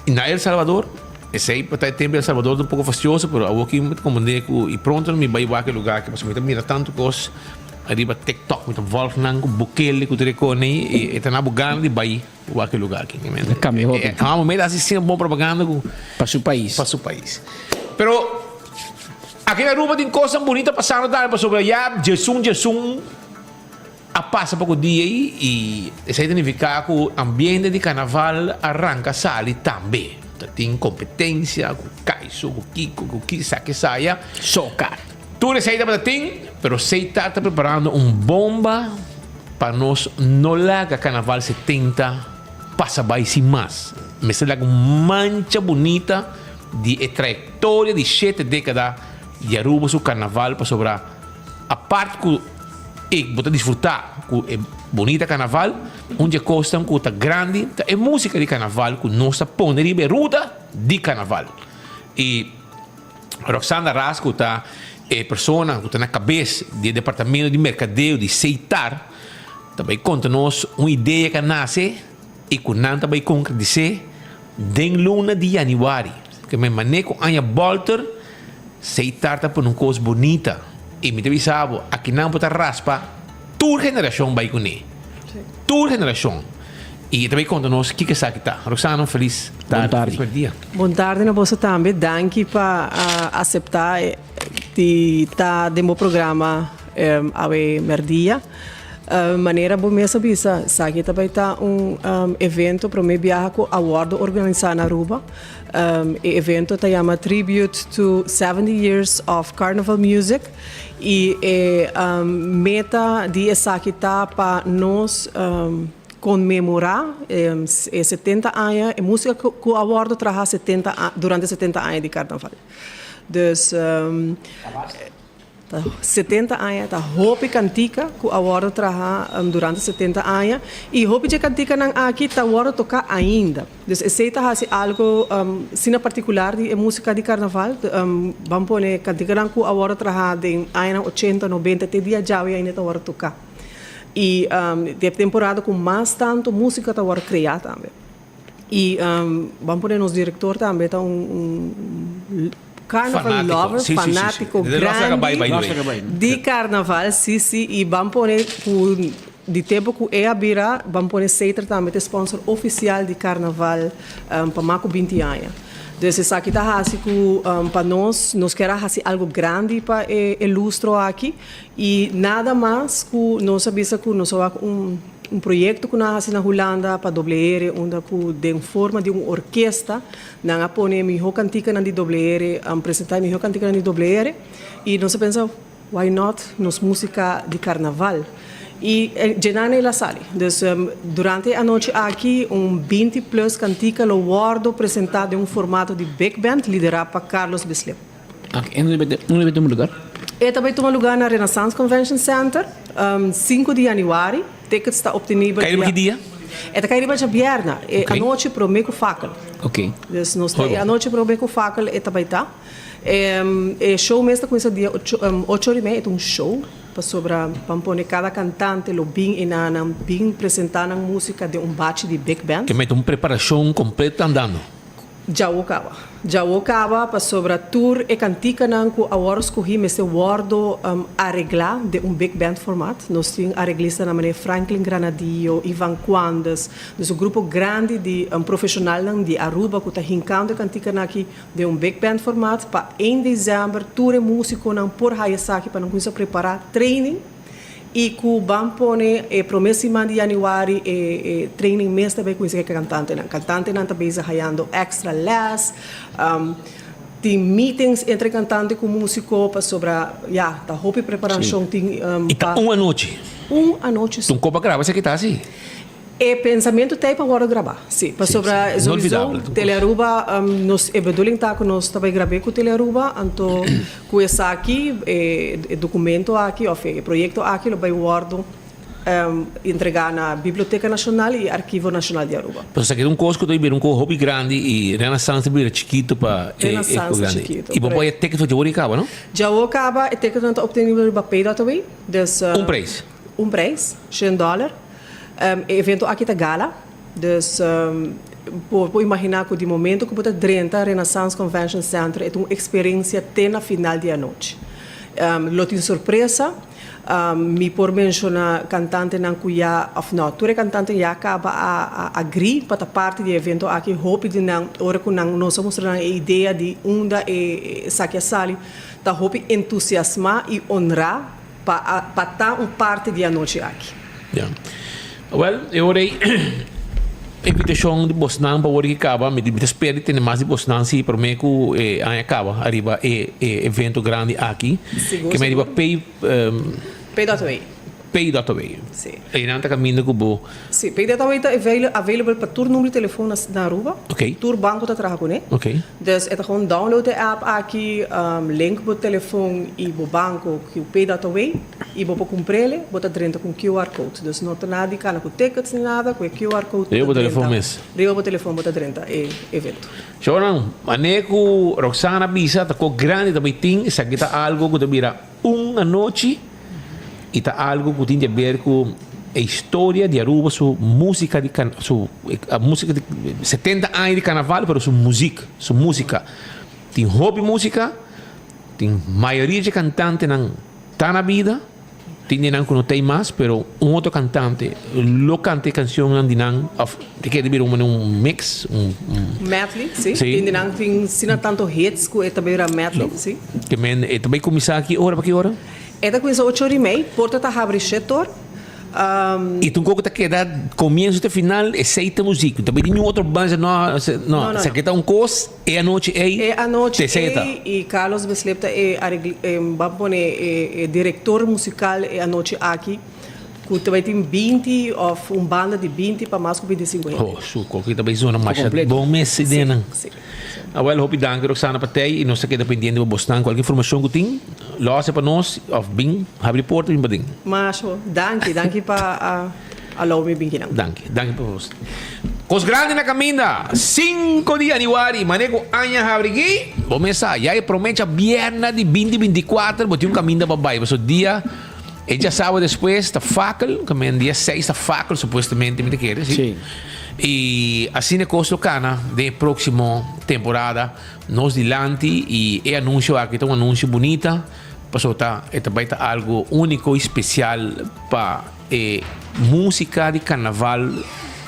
na El Salvador. Esse aí para tempo El Salvador um pouco fastidioso, mas eu aqui me comandei e pronto me vai para aquele lugar que você mira tanto coisa. Arriba TikTok, met een Wolfgang, Bukele, que eu e está na Bugana de Bahia, o aquele lugar aqui. É uma maneira assim, boa propaganda para o país. Para o país. Pero, aqui na Aruba tem coisa bonita passando, para sobre já, Jesus, a passa pouco dia e isso aí significa que o ambiente de carnaval arranca sali também. Tem competência, com Caiço, com Kiko, com Kisa, que saia. Socar. Tudo isso aí tem, mas você está preparando uma bomba para nós não largar Carnaval 70 passa bem sem mais. Mas é uma mancha bonita de trajetória de 7 décadas de Aruba o Carnaval para sobrar. A parte que eu vou desfrutar com é bonita Carnaval, onde costa que está grande, é música de Carnaval que nós põe de ruta de Carnaval. E Roxana Rasco está persona que está na cabeça do departamento de mercadeo de Seitar também conta-nos uma ideia que nasce e que não também concretizar em luna de januário que me manejo com a Bolter Seitar está por uma coisa bonita e me avisava aqui não pode raspa tua geração vai com ele tua geração e também conta-nos o que está aqui. Roxana, feliz tarde. Feliz dia. Boa tarde, na você também. Danke para aceitar de estar no meu programa a merdia. Maneira boa mesmo bisa. Aqui também está evento para me viajar com a Award organizado na Aruba. O evento se chama Tribute to 70 Years of Carnival Music. E a meta de essa aqui está para nós comemorar 70 anos, a música que o Award traz durante 70 anos de Carnaval. Dus 70 anos, está roupa cantica que o Award traz durante 70 anos e roupa de cantica não aqui está o Award tocar ainda. Dus esse está algo sina particular de música de Carnaval. Vamos pôr cantica não que o Award traz de anos 80, 90 até dia já ainda está o Award tocar. E de temporada com mais tanto música está agora criada também. E vamos pôr nos diretor também está Carnaval lover, fanático grande de Carnaval, sim, e vamos pôr de tempo que é a Bira, vamos pôr Seiter também é sponsor oficial de Carnaval para mais de 20 anos. Então, isso aqui está assim para nós queremos fazer algo grande para ilustrar aqui e nada mais que nós sabemos que nós temos projeto que nós fazemos na Holanda para WR, onde de forma de uma orquestra, nós põe melhor cantica de WR, apresentar melhor cantica de WR e nós pensamos, why not, nos música de Carnaval? E llenar la sala. Então, durante a noite aqui, 20 plus cantica lo guardo apresentado em formato de big band, liderado por Carlos Bisley. Okay. Onde vai lugar? Também toma lugar na Renaissance Convention Center, 5 de januário. Tickets está obtenível. Que dia? Está caído para a noite para o meio facul. Ok. Então, nós temos a noite para o meio facul e também está. Show mesmo com esse dia 8h30 é um show sobre para cada cantante lo bem enanam bem apresentar a música de bate de big band. Que mete uma preparação completa andando. Já o acaba para sobre a tour e cantica não que agora escolhi esse guardo arreglar de big band format. Nós temos arreglista na maneira Franklin Granadillo, Ivan Quandas, dus grupo grande de profissional de Aruba que está hincando cantica aqui de big band format para em dezembro tour e músico não por Hayasaki para não começar a preparar training. E que vamos pôr promessa de januário training mês também com esse cantante não também ganhando extra less tem meetings entre cantante com músico para sobre tá roupa preparação tem e tá uma noite tu copa grava isso aqui tá assim pensamento tem para agora gravar sim para sobre Telearuba nós bedoeling tá que nós também gravei com Telearuba então com essa aqui documento aqui ou projeto aqui lo vai guardo entregar na Biblioteca Nacional e Arquivo Nacional de Aruba. Então, aqui coisa que eu estou um hobby grande e Renaissance é chiquito para Renaissance chiquito. E papai é técnico de ouro acaba, não? Já o acaba é técnico de obter para pay também. Preço? Preço, $100. Evento aqui tá gala. Dus pode imaginar que de momento que você 30 Renaissance Convention Center é uma experiência até na final de noite. Lote surpresa. Me por mencionar cantante não cuia of não, toda cantante já acaba a agree para parte do evento aqui hope de não hora que não nós mostrando a ideia de onda e saque sali tá hope entusiasmar e honrar para tá parte da noite aqui. Yeah. Well, eu orei invitação de Bosnan para hoje que acaba, me espero ter mais de Bosnan se por mim que acaba arriba evento grande aqui que me arriba Pay.way. Sim. E não está caminhando com o Sim, Pay.way está available para todo número de telefone na Aruba. Ok. Todo banco está trabalhando, né? Ok. Dus é gewoon download a app aqui, link para o telefone e o banco que o Pay.way e para comprar, bota dentro com QR code. Dus não tem nada, cana com tickets nem nada, com QR code. Eu vou telefone mesmo. Eu vou telefone bota dentro evento. Chorão, maneco Roxana Bisa tá com grande também tem, isso aqui tá algo que vira uma noite. E tá algo que tem a ver com a história de Aruba, sua música a música de 70 anos de carnaval, mas sua música. Tem hobby música, tem maioria de cantantes não tá na vida, tem não que não tem mais, mas outro cantante lo canta canção de não, de que deve um mix, medley, sim. Tem não tem sina tanto hits que também era medley, sim. Que men também começar aqui hora para que hora? É coisa 8h30, porta está abre 7h. E tu coco tá queda começo até final é seita música. Também tem outro banda não. Se aqui tá coisa é a noite e Carlos Beslepta é diretor musical é a noite aqui. Que também tem 20 ou banda de 20 para mais que 25 anos. Oh, suco, que também zona mais bom mês de não. Well, hope dank Roxana Patay e nós aqui dependendo do Boston qualquer informação que tem, losse para nós of bing, have report em bading. Mas danke para allow me bing não. Danke para você. Cos grande na caminda, 5 de januário, manego anya habrigi, começa, já é promete a viernes de 2024, botar caminho para baixo, so dia já sábado depois está facul, que dia 6 está facul supostamente me quer, sim. E assim é costo cana de próxima temporada nós dilante e é anúncio aqui tem anúncio bonita para soltar também tá algo único e especial para música de carnaval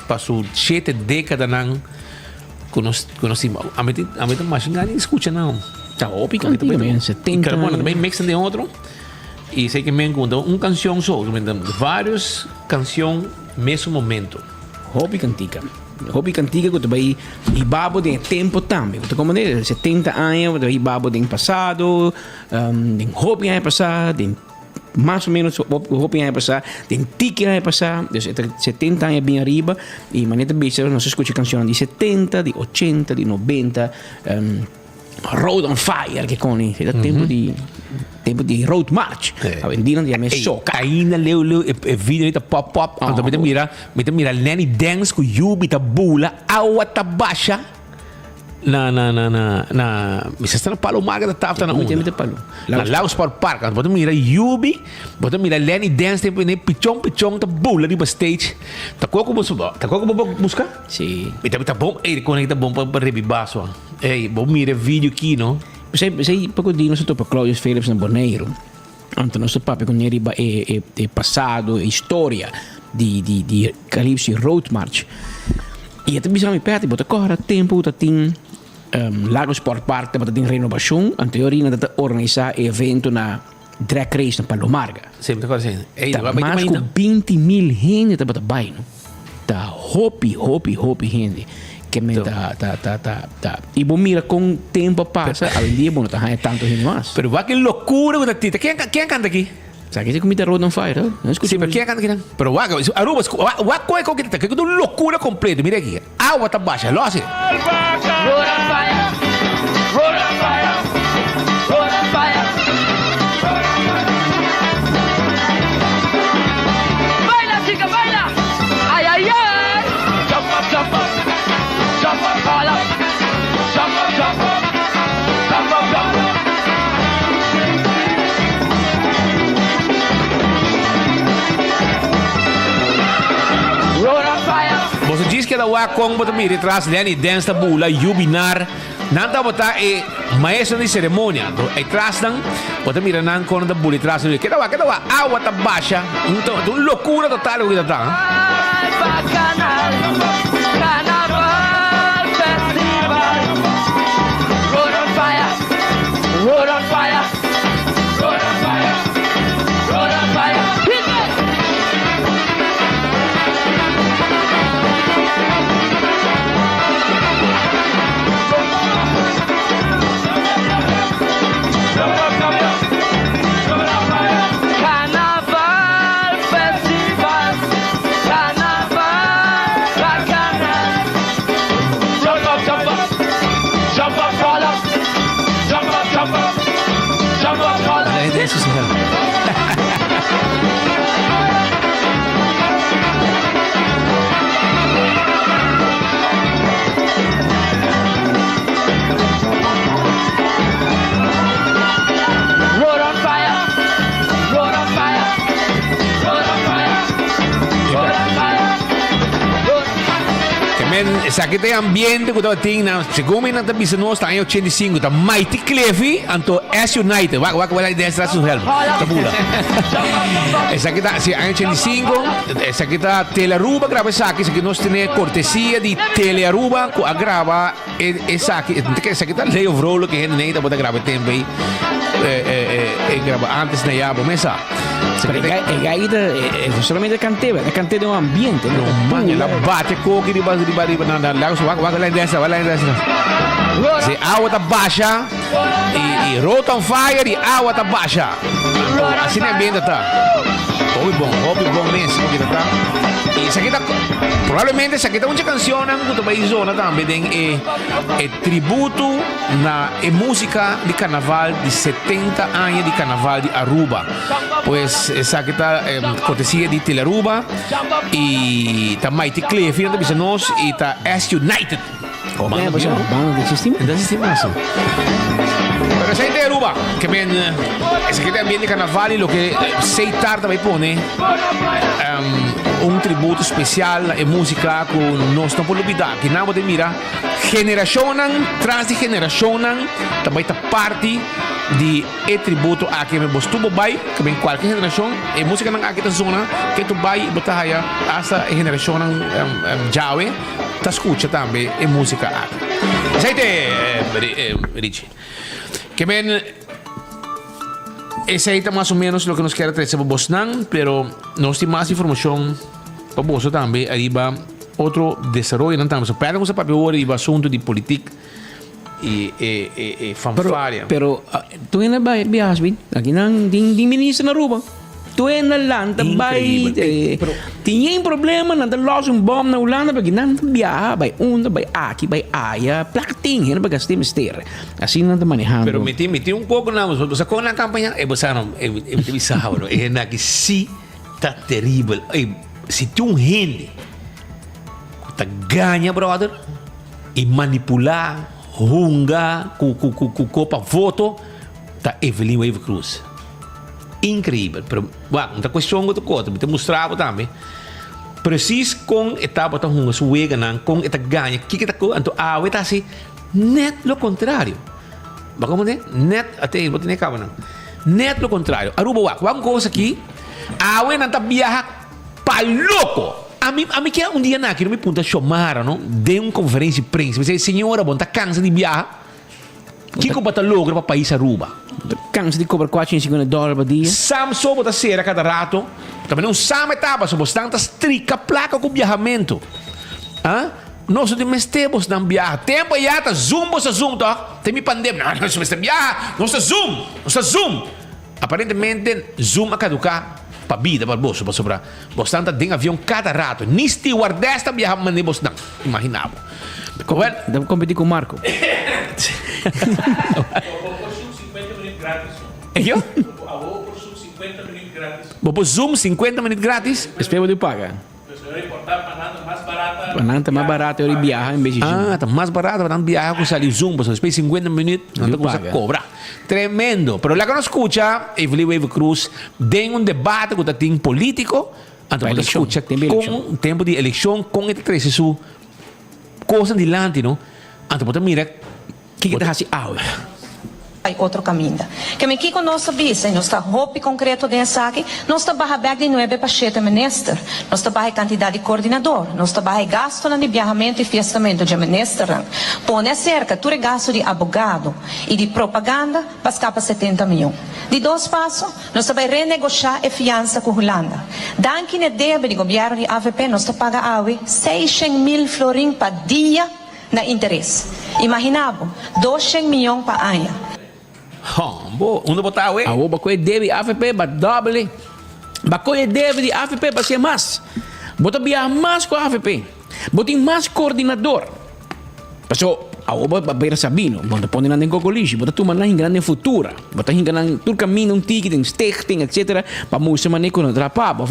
para sua 7 década não conhecemos a mim mais ninguém escuta não tá óbvio que também 70 também mixam de outro e sei que me encontra canção só várias canções mesmo momento hobby cantica que também e babo de tempo também como de 70 anos de babo de passado de hobby ano passado de mais ou menos hobby ano passado de tique ano passado dus 70 anos bem arriba e maneira bem nós escuta canções de 70 de 80 de 90 Road on Fire che con il tempo di Road March a vendire di messo ainda leu e video da pop quando mira il neni dance con Yubi ta bula awa ta basha Misa está na Palomaga da Tafta na Comité onda. Palo. Na Laos Park. Bota mira Yubi, bota mira Lenny Dance, tempo ne pichong ta bula di ba stage. Ta koko busca? Sì. Tá bom, conecta bom para rebibaso. Bom mira vídeo aqui, no? Sei poco di nostro per Claudius Phillips na Bonaire. Anto nostro papi con riba e passato, e storia di Calypso Road March. E até bisogna mi perdi, bota corra tempo da tin Lago Sport Park, bota tin renovação, anteriorina da organizar evento na drag race na Palomarga. Sempre cosa assim. Mais com 20.000 gente tá bota bai, no? Tá hopi gente. Que me tá. E bom mira com tempo passa, a dia bom tá tanto gente mais. Pero va que loucura com a tita. Quem canta aqui? Sabe que esse comida Road on Fire, não escuta. Sim, mas quem canta aqui? Pero va, Aruba, coisa que tá, que é uma loucura completa. Mira aqui. Água tá baixa, lo hace. Road on fire. Road on fire. Road on fire. Baila, chica, baila. Ay, ay, ay. Jump up, jump up. Jump up, all up. Jump up, jump up. Jump up, jump up. Road on fire. Você diz que da Wakong bota mira atrás Lenny Dance da bula Yubinar. Nanta bota e maestro de cerimônia. E atrás dan bota mira nan con da bula atrás. Que da água tá baixa. Então, loucura total o que tá. Bacanal, Carnaval Festival. Road on fire, road on fire, road on fire, road on fire. Hit me! Carnaval Festival, Carnaval Bacanal. Jump up, jump up, jump up, fall up, jump up, jump up, jump up, fall up. Dance is hell. Road on fire, road on fire, road on fire, road on fire, road. Que men, sa que tem ambiente que ting na segundo na tabisa nós tá em 85, tá Mighty Clefy anto S United. Vai dance atrás do helm. Tá bula. Essa que tá si em 85, essa que tá Telearuba grava essa que nós tem cortesia de Telearuba que grava essa que tá Leo Vrolo que nem tá bota grava tempo aí. Grava antes na Yabo mesa. Aí solamente canteva de um ambiente. No man, ela bate coque de base na lago, vai lá dessa. Se água tá baixa e road on fire e água tá baixa. Assim é ambiente tá. Hobby bom mesmo que tá. E isso aqui tá provavelmente essa aqui tá uma canção que tu vai zona também tem tributo na música de carnaval de 70 anos de carnaval de Aruba. Pois essa aqui tá cortesia de Telearuba e tá Mighty Clefy na bisa nós e tá S United. Banda de sistema. Pero esa de Aruba, que men, ese que también de carnaval y lo que sei tarde vai pone un tributo especial en música con nos no puedo olvidar que nada de mira generacionan tras de generacionan também ta parte de tributo a que me bostubo bai que en cualquier generación en música nan aqui ta zona que tu bai bota haya hasta generacionan jawe ta escucha também en música aqui. Sei te Richie. Que ven, ese es más o menos lo que nos quiere traer Bosnan, pero nos tiene más información para vos también. Ahí va otro desarrollo. No estamos esperando con ese papel ahora y va asunto de política y fanfaria. Pero tú en el viaje, aquí no hay ministro en Aruba. Tu en la Holanda vai tinha um problema na loja bom na Holanda porque não viaja vai vai aqui vai aia platinha para gastar mistério assim não tá manejando. Pero meti um pouco na você com na campanha e você não é bizarro é na que si tá terrível se tu gente tá ganha brother e manipular Hunga, copa voto, da Evelyn Wave Cruz. Incrível. Pero, uma questão que eu te mostrava também. Precies com etapa ta hunga suwega nang com eta ganha que ta ko anto awe ta si net lo contrario. Baka mo net ate bote ne kawa nang. Net lo contrario. Aruba wang coisa aqui awe nang ta biyaha pa louco. A mim que um dia na que me punta chamara, não? De uma conferência de prensa, você senhora, bom, tá cansa de viajar. Que como tá louco para país Aruba? Cansa de cobrar $450 por dia. Sam sobo da ser a cada rato. Também não sabe etapa, somos tantas trica placa com viajamento. Ah? Nós temos tempos na viagem. Tempo já tá zoom, você zoom, tá? Tem me pandemia. Não, nós temos viajar. Nós tá zoom. Aparentemente, zoom a caducar. Para vida, para bolso, para sobrar. Bostante tem avião cada rato. Nem stewardess está viajando, mas nem você não imaginava. Well, deve competir com o Marco. Eu? Vou Zoom 50 minutos grátis. Espero que paga. Pananta mais barato é viajar em vez de Zoom. Tá mais barato para viajar com salir Zoom, você espera 50 minutos, não você cobra. Tremendo. Pero lá que nós escuta, Evelyn Wave Cruz, tem um debate com o time político, então nós escuta com tempo de eleição, com este trecho su coisa de lante, não? Então você mira que está assim, Hay otro camino. Que me kiko nossa visa, nós está hope concreto dessa aqui, nós está barra bag de 9 para 7 minister, nós está barra quantidade de coordenador, nós está barra gasto na viajamento e fiestamento de minister. Põe cerca, tu gasto de abogado e de propaganda, para escapa 70 milhões. De 2 passos, nós está renegociar a fiança com a Holanda. Danke ne deve de governo de AVP, nós está paga awe 600 mil florin para dia na interesse. Imaginava, 200 milhões para ano. Onde botar a o bacoe deve AFP para doble. Bacoe deve de AFP para ser mais. Bota viajar mais com a AFP. Bota mais coordenador. Passou a oba para Sabino. Bota põe na cocolixo. Bota tu mandar em grande futura. Bota em grande tur caminho ticket, stichting, etc. Para mostrar maneco no trapapa.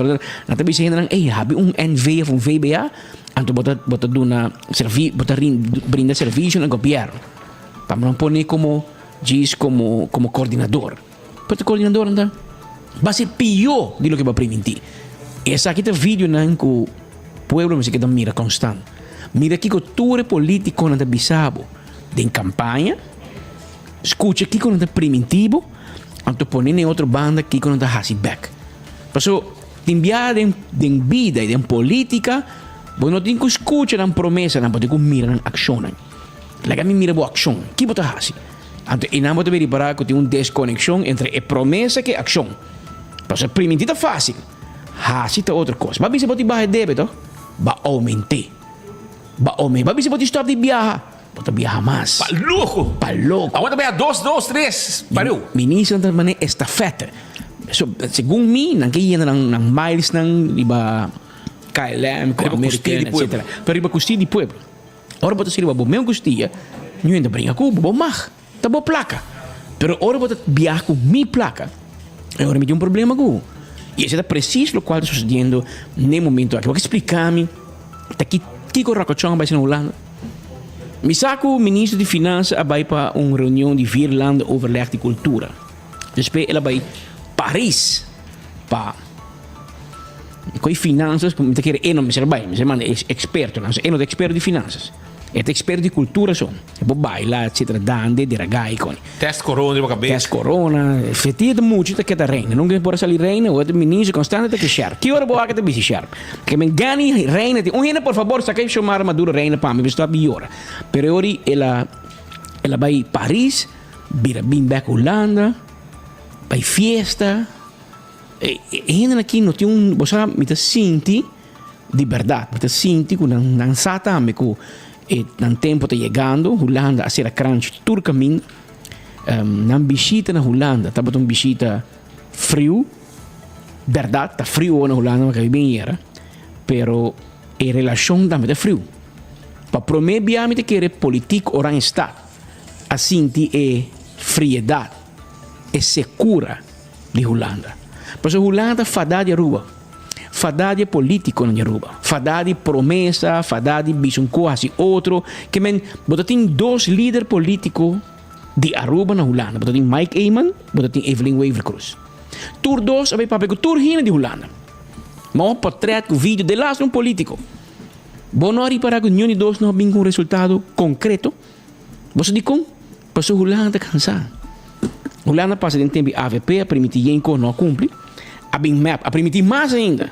Na tabi se hendan, habe NV of VBA. Anto bota duna servi, bota brinda serviço no governo. Para não pôr como diz como coordenador. Pero o coordenador anda vai ser pior de lo que vai permitir. Essa aqui tá vídeo não que o povo me se queda mira constante. Mira aqui que o tour político não tá bisabo. De campanha, escuta aqui que não tá primitivo, anto poner em outra banda aqui que não tá hasi back. Passo enviar de vida e de política, você não tem que escutar na promessa, não pode que mira na ação. Lá que me mira boa ação, que bota hasi. E não pode verificar que tem uma desconexão entre a promessa e a ação. Para ser primitiva fácil. Hasi é outra coisa. Mas se você pode débito, vai aumentar. Mas se você stop de viajar, pode viajar mais. Para louco. Aguenta bem a 2, 3. Parou. Ministro da maneira estafeta. Segundo mim, não que ainda não miles não iba KLM, com americano, etc. Pero iba custeio de pueblo. Ora pode ser iba meu custeia, não ainda brinca com o mar. Tá boa placa. Pero ora vou viajar com minha placa. Agora me tem problema com. E isso é preciso o qual está sucedendo no momento aqui. Vou explicar-me. Tá aqui, Kiko Rakochong vai ser na Holanda. Me saco o ministro de Finanças vai para uma reunião de 4 landen overleg de cultura. Depois ela vai Paris para com finanças, como te quer não me serve bem, mas é experto, não é experto de finanças. É expert de cultura só. É para bailar, etc. Dande, de ragai com. Test corona, de cabeça. Test corona. Fetia muito que tá reina. Não quer por sair reina, o ministro constante que share. Que hora boa que te bisi share. Que me gani reina. Unha por favor, saque chamar Maduro reina para mim, está pior. Pero ori ela vai Paris, vira bem back Holanda, vai fiesta. E ainda aqui não tem você me tá senti de verdade, me tá senti com não sata me com e nel tempo sta chegando, Holanda a sera crunch tur camin, nan visita na Holanda, tabat un visita frio, verdade, tá frio na Holanda, mas que bem era, pero a relação também tá frio. Para prometer biami te querer político ora está, assim é friedade, é segura de Holanda. Mas a Holanda fada de rua, fadade político na Aruba. Fadade promessa, fadade bisunco assim outro, que men botatin dois líderes políticos de Aruba na Holanda. Botatin Mike Eyman, botatin Evelyn Weverkrus. Tur dois, abay papel tur hina de Holanda. Mas portrait com vídeo de lá um político. Bonori para que nenhum de dois não venha com resultado concreto. Você diz como? Passou Holanda cansar. Holanda passa de tempo AVP, a permitir que não cumpre. A map, a permitir mais ainda.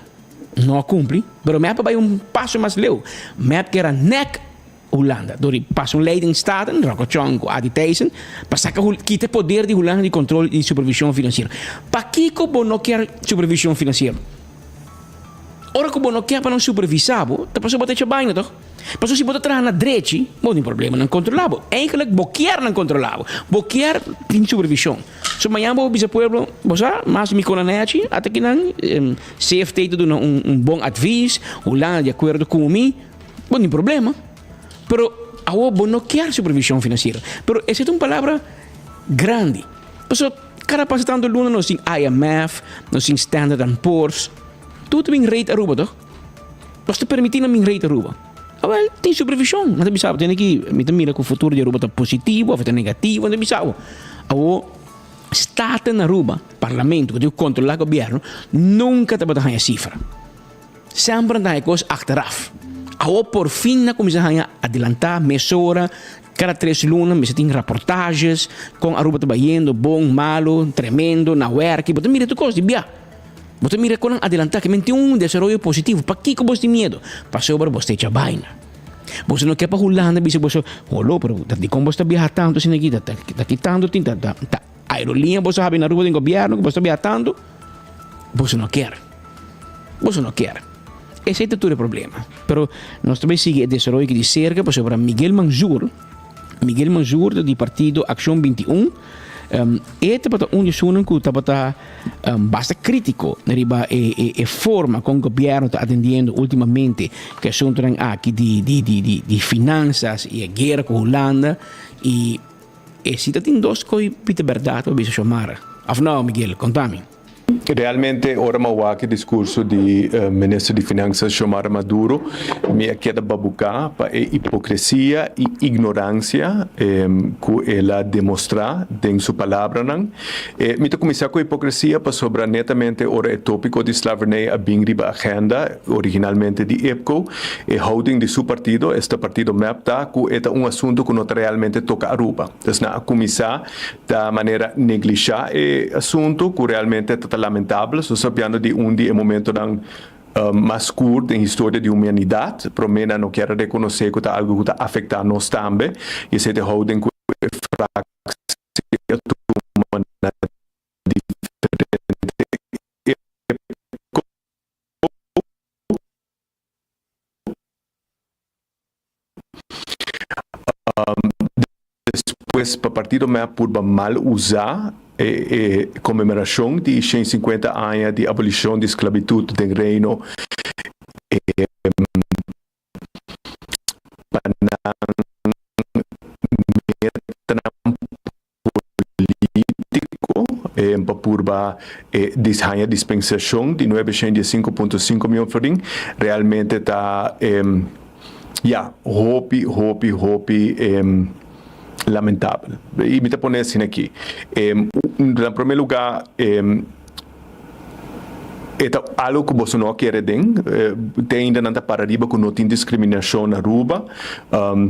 Não cumpre. Mas o map vai passo mais leu. Map que era NEC Holanda. Dori passa leiding staten, Rokochong, Adi Thijssen, para que tem poder de Holanda de controle e supervisão financeira. Para que o não quer supervisão financeira? Ora que o não quer para não supervisar, tá passou bater baina, toch? Passou se botar atrás na direita, não tem problema, não controlável. Eigenlijk boquear não controlável. Boquear tem supervisão. So amanhã vou bisa pueblo, bosa, mas me colanete, até que não CFT tudo bom advice, Holanda de acordo com mim, não tem problema. Pero awo não quer supervisão financeira. Pero essa é uma palavra grande. Passou cada passo tanto luna no sin IMF, no sin Standard & Poor's. Tudo bem rate Aruba, toch? Basta permitir na minha rate Aruba. Well, tem supervisão. Não tem bisabo. Tem aqui, me mira que o futuro de Aruba está positivo, ou está negativo, não tem bisabo. O Estado na Aruba, parlamento, que tem que controlar o governo, nunca está batendo a cifra. Sempre está coisa achteraf. O por fim, na começa a adiantar, mesura, cada 3 lunas, me tem reportagens, com Aruba está indo, bom, malo, tremendo, na work, você mira tudo coisa de bia. Você mira quando adelantar que tem desenvolvimento positivo. Para que você tem medo? Para sobre você te baina. Você não quer para Holanda, você olhou, pero daqui como você viaja tanto assim aqui, daqui tanto tem aerolinha, você sabe na rua do governo, você viaja tanto, você não quer. Você não quer. Esse é todo o problema. Pero nós também seguimos o desenvolvimento de cerca para Miguel Manzur do partido Ação 21. Este para um discurso que está bastante crítico riba e forma como o governo está atendendo ultimamente que assunto aqui de finanças e a guerra com a Holanda e se tem dois coisas de verdade para chamar. Afinal, Miguel, contame. Realmente, ora mawaki discurso di ministro di Finanças Xiomara Maduro me queda babucar para hipocrisia e ignorância que ela demonstra em sua palavra não. Me começar com hipocrisia para sobre netamente ora é tópico de Slavernij a bingriba agenda originalmente de EPCO e holding de seu partido, este partido MEPTA, que é assunto que não realmente toca Aruba. Então, na começar da maneira negligenciar o assunto que realmente é lamentável, só sabendo de dia é momento mais curto em história de humanidade, para mim não quero reconhecer que é algo que está afetando nós também, e esse é holding que é fraco, depois para o partido me por mal usar comemoração de 150 anos de abolição da esclavitud do reino político para purba a dispensação de 905,5 milhões de florins realmente está hopi lamentável. E me pone assim aqui. Em primeiro lugar, é algo que você não quer tem ainda não está para riba que não tem discriminação na Aruba. O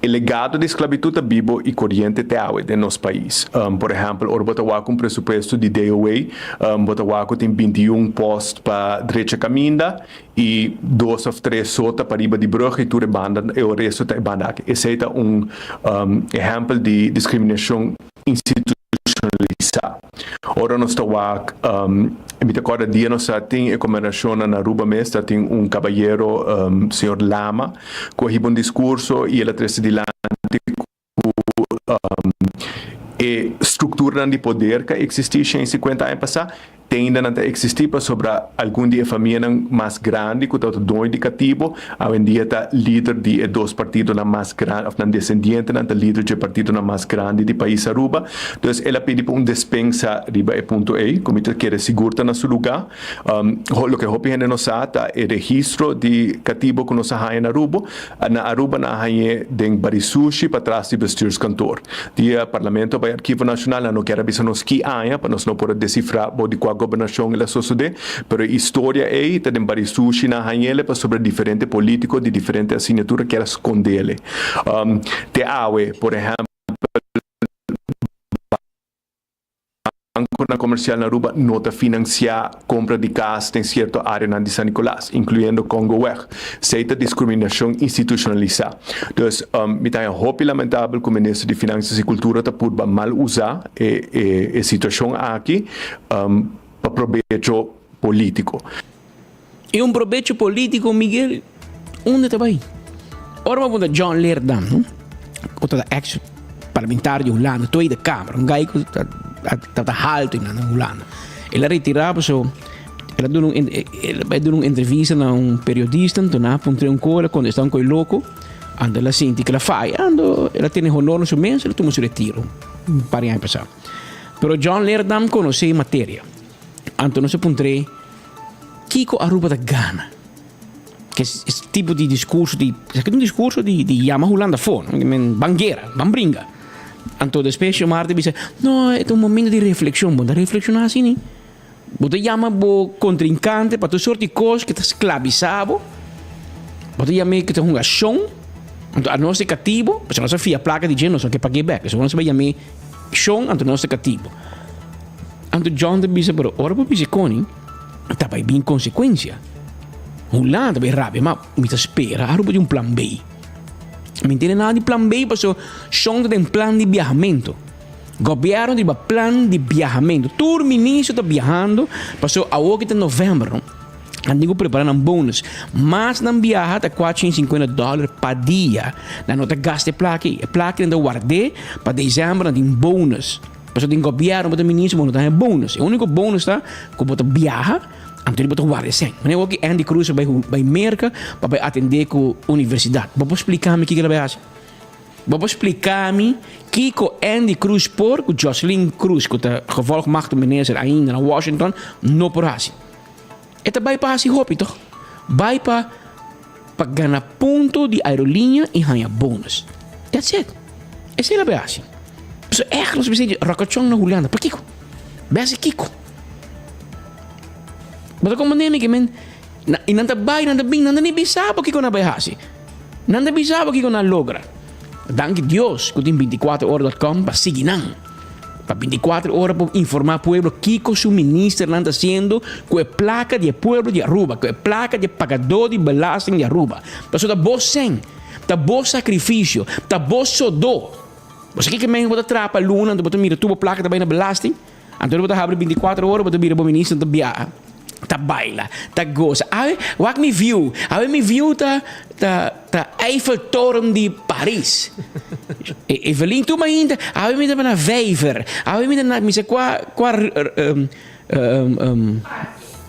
legado da esclavitud é vivo e corrente até no nosso país. Por exemplo, o Botawaco presupuesto de DOA, Botawaco tem 21 postos para direita caminda e 2 ou 3 sota para riba de brug e tudo banda e o resto está banda. Esse é exemplo de discriminação institucionalizada. Ora nós estamos me recordo dia nós tem comemoração na Aruba mesmo tem caballero senhor Lama que um discurso e ele trouxe de e estrutura de poder que existia em 50 anos passado ainda não existir sobre algum dia família mais grande que está do indicativo hoje em dia está líder de dois partidos na mais grande ou descendente na líder de partido na mais grande do país Aruba. Então ela pede para dispensa riba e ponto E como ele quer segurar na seu lugar. O que hopi gente nos ata é registro de cativo que nos há na Aruba na há den barisushi para trás de vestir cantor. Dia parlamento para arquivo nacional não quer avisar nos que há para nós não poder decifrar de qual governação ela sucede, pero história é que tem barisushi na há para sobre diferentes políticos de diferentes assinaturas que ela esconde. Te awe, por exemplo, banco comercial na Aruba nota financiar compra de casa em certa área de San Nicolás, incluindo Congo Weg. Seita discriminação institucionalizada. Então, me está muito lamentável que o ministro de Finanças e Cultura está por mal usar a situação aqui para proveito político. E proveito político, Miguel, onde está bem? Ora, vamos John Leerdam, não? O ex-parlamentar de Holanda, Tweede Kamer, gajo que está alto na Holanda. Ele retirava, ele deu uma entrevista a periodista, então apontou coisa quando estão com o louco, anda ela sente que ela faz, ela tem honor no seu mês, ela toma seu retiro, para aí passar. Pero John Leerdam conhece a matéria, então se apontou Kiko Aruba da Ghana. Que esse tipo de discurso, um discurso de Yama Holanda fora, bangueira, bambringa. Então, depois o Marte diz, não, é um momento de reflexão, bom, reflexionar assim, né? Você chama o contrincante para toda sorte de coisas que está escravizado, você chama que tem uma ação, então, a nossa cativo, porque nós fia placa de gente, nós que paguei back, então nós chama ação, então nós cativo. Então, John diz, pero, ora, para dizer, Connie, está bem consequência. Holanda bem rápido, mas me espera, Aruba de um plano B. Não tem nada de plano B, porque só tem plano de viajamento. O governo tem plano de viajamento. Todo ministro está viajando, passou a hora de novembro. Andigo preparando um bônus. Mas não viaja até $450 por dia. Não nota gasto de placa. A placa ainda guardei para dezembro, não tem bônus. Passou tem governo, tem ministro, não tem bônus. O único bônus está que você viaja. Então, ele guarda assim. Eu que Andy Cruz vai América para atender com a universidade. Vou explicar-me o que ele vai fazer. Vou explicar-me que o Andy Cruz por o Jocelyn Cruz, que está gevolg machtenminister ainda na Washington, não por assim. E vai para assim, hopi, toch? Vai para ganhar ponto de aerolínea e ganhar bônus. That's it. Esse é o assim. So, echt, als we zeggen, Rakachong na Holanda. Pa Kiko. Basi Kiko. Mas como nem que men e nanda bai nanda bing nanda ni bisa po Kiko na bayhasi. Nanda bisa po Kiko na logra. Danke Dios, que tem 24horas.com para seguir nan. Para 24 horas para informar al pueblo Kiko su ministro anda haciendo con la placa del pueblo de Aruba, con la placa de pagador de belasting de Aruba. Pero da vos sen, da vos sacrificio, da vos sodo. Você que men bota trapa luna, bota mira tu placa também na belasting. Então bota abre 24 horas, bota mira o ministro da biá. Ta baila, ta goza. Wat me viu ta Eiffeltoren de Paris. Evelien tu maar ainda, ave me na Wever, ave me na me qua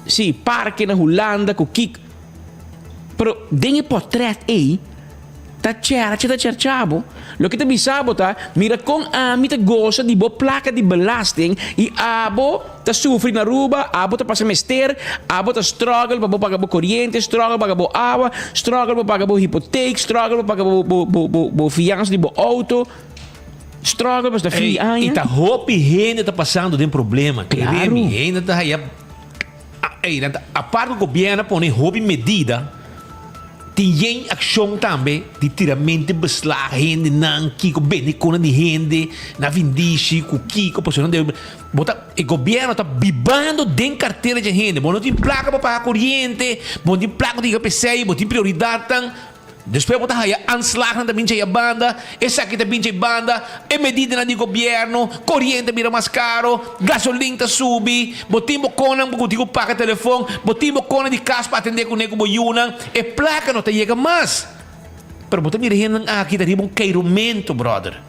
sì, parque na Holanda com Kik. Pero dinge portret ta cercabo. Lo que te bisabo ta mira com a mita goza di bo placa di belasting e abo ta sufri na Aruba, abo ta passa mester, abo ta struggle para pagar bo corriente, struggle para pagar bo água, struggle para pagar bo hipoteca, struggle para pagar bo fiança di bo auto. Struggle para fiança. E ta hopi gente tá passando de problema, claro. Ainda tá aí a parte do governo põe hopi medida. Tem ação também de tiramento beslag gente não Kiko bem com de gente na vindice com Kiko pessoal não bota o governo está bibando de carteira de gente bom não tem placa para pagar corrente bom tem placa de IPC bom tem prioridade tão depois botar aí anslag também tinha banda essa aqui também tinha banda é medida na de governo corrente mira mais caro gasolina tá sube botimos conan botigo paga telefone botimos conan de casa para atender com nego boiuna e placa não te chega mais pero botar mira gente aqui tá um queirumento brother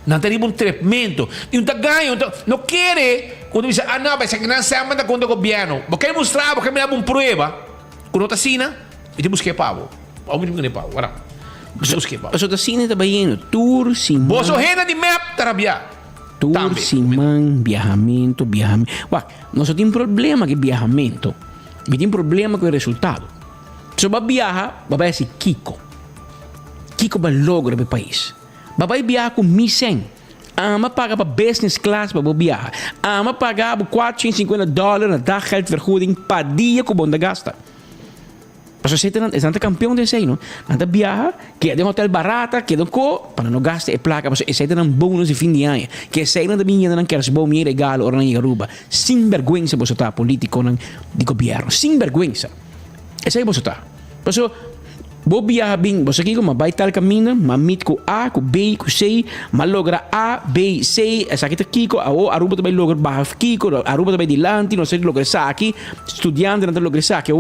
Não tem um treinamento. E um ganho, não quer quando diz, não, mas é que não se manda contra o governo. Porque mostrar, porque me dá uma prova. Quando está assim, e te busquei pavo. Ou me busquei pavo, agora. Busquei pavo. Mas o Tassina está bem, tour, sim. Boso renda de map, tarabia. Tour, sim, viajamento. Ué, nós só temos problema com viajamento. Mas tem problema com o resultado. Se você viaja, vai ser Kiko. Kiko vai logo para o país. Vai viajar com 1.100. Ama paga para business class para viajar. Ama pagar $450 na daggeldvergoeding per dia que você gasta. Mas você é campeão desse aí, não? Anda viaja, que é de um hotel barato, que é de um co, para não gastar placa, mas esse é um bônus de fim de ano. Que esse aí não não quer se bom me regalo ou não Aruba. Sem vergonha você está político de governo. Sem vergonha. Esse aí você está. Mas vou viajar bem, você aqui como vai tal caminho, mas mit com A, com B, com C, mas logra A, B, C, essa aqui está aqui, a Aruba também logra barra aqui, a Aruba também dilante, não sei logra essa aqui, estudante não logra essa aqui,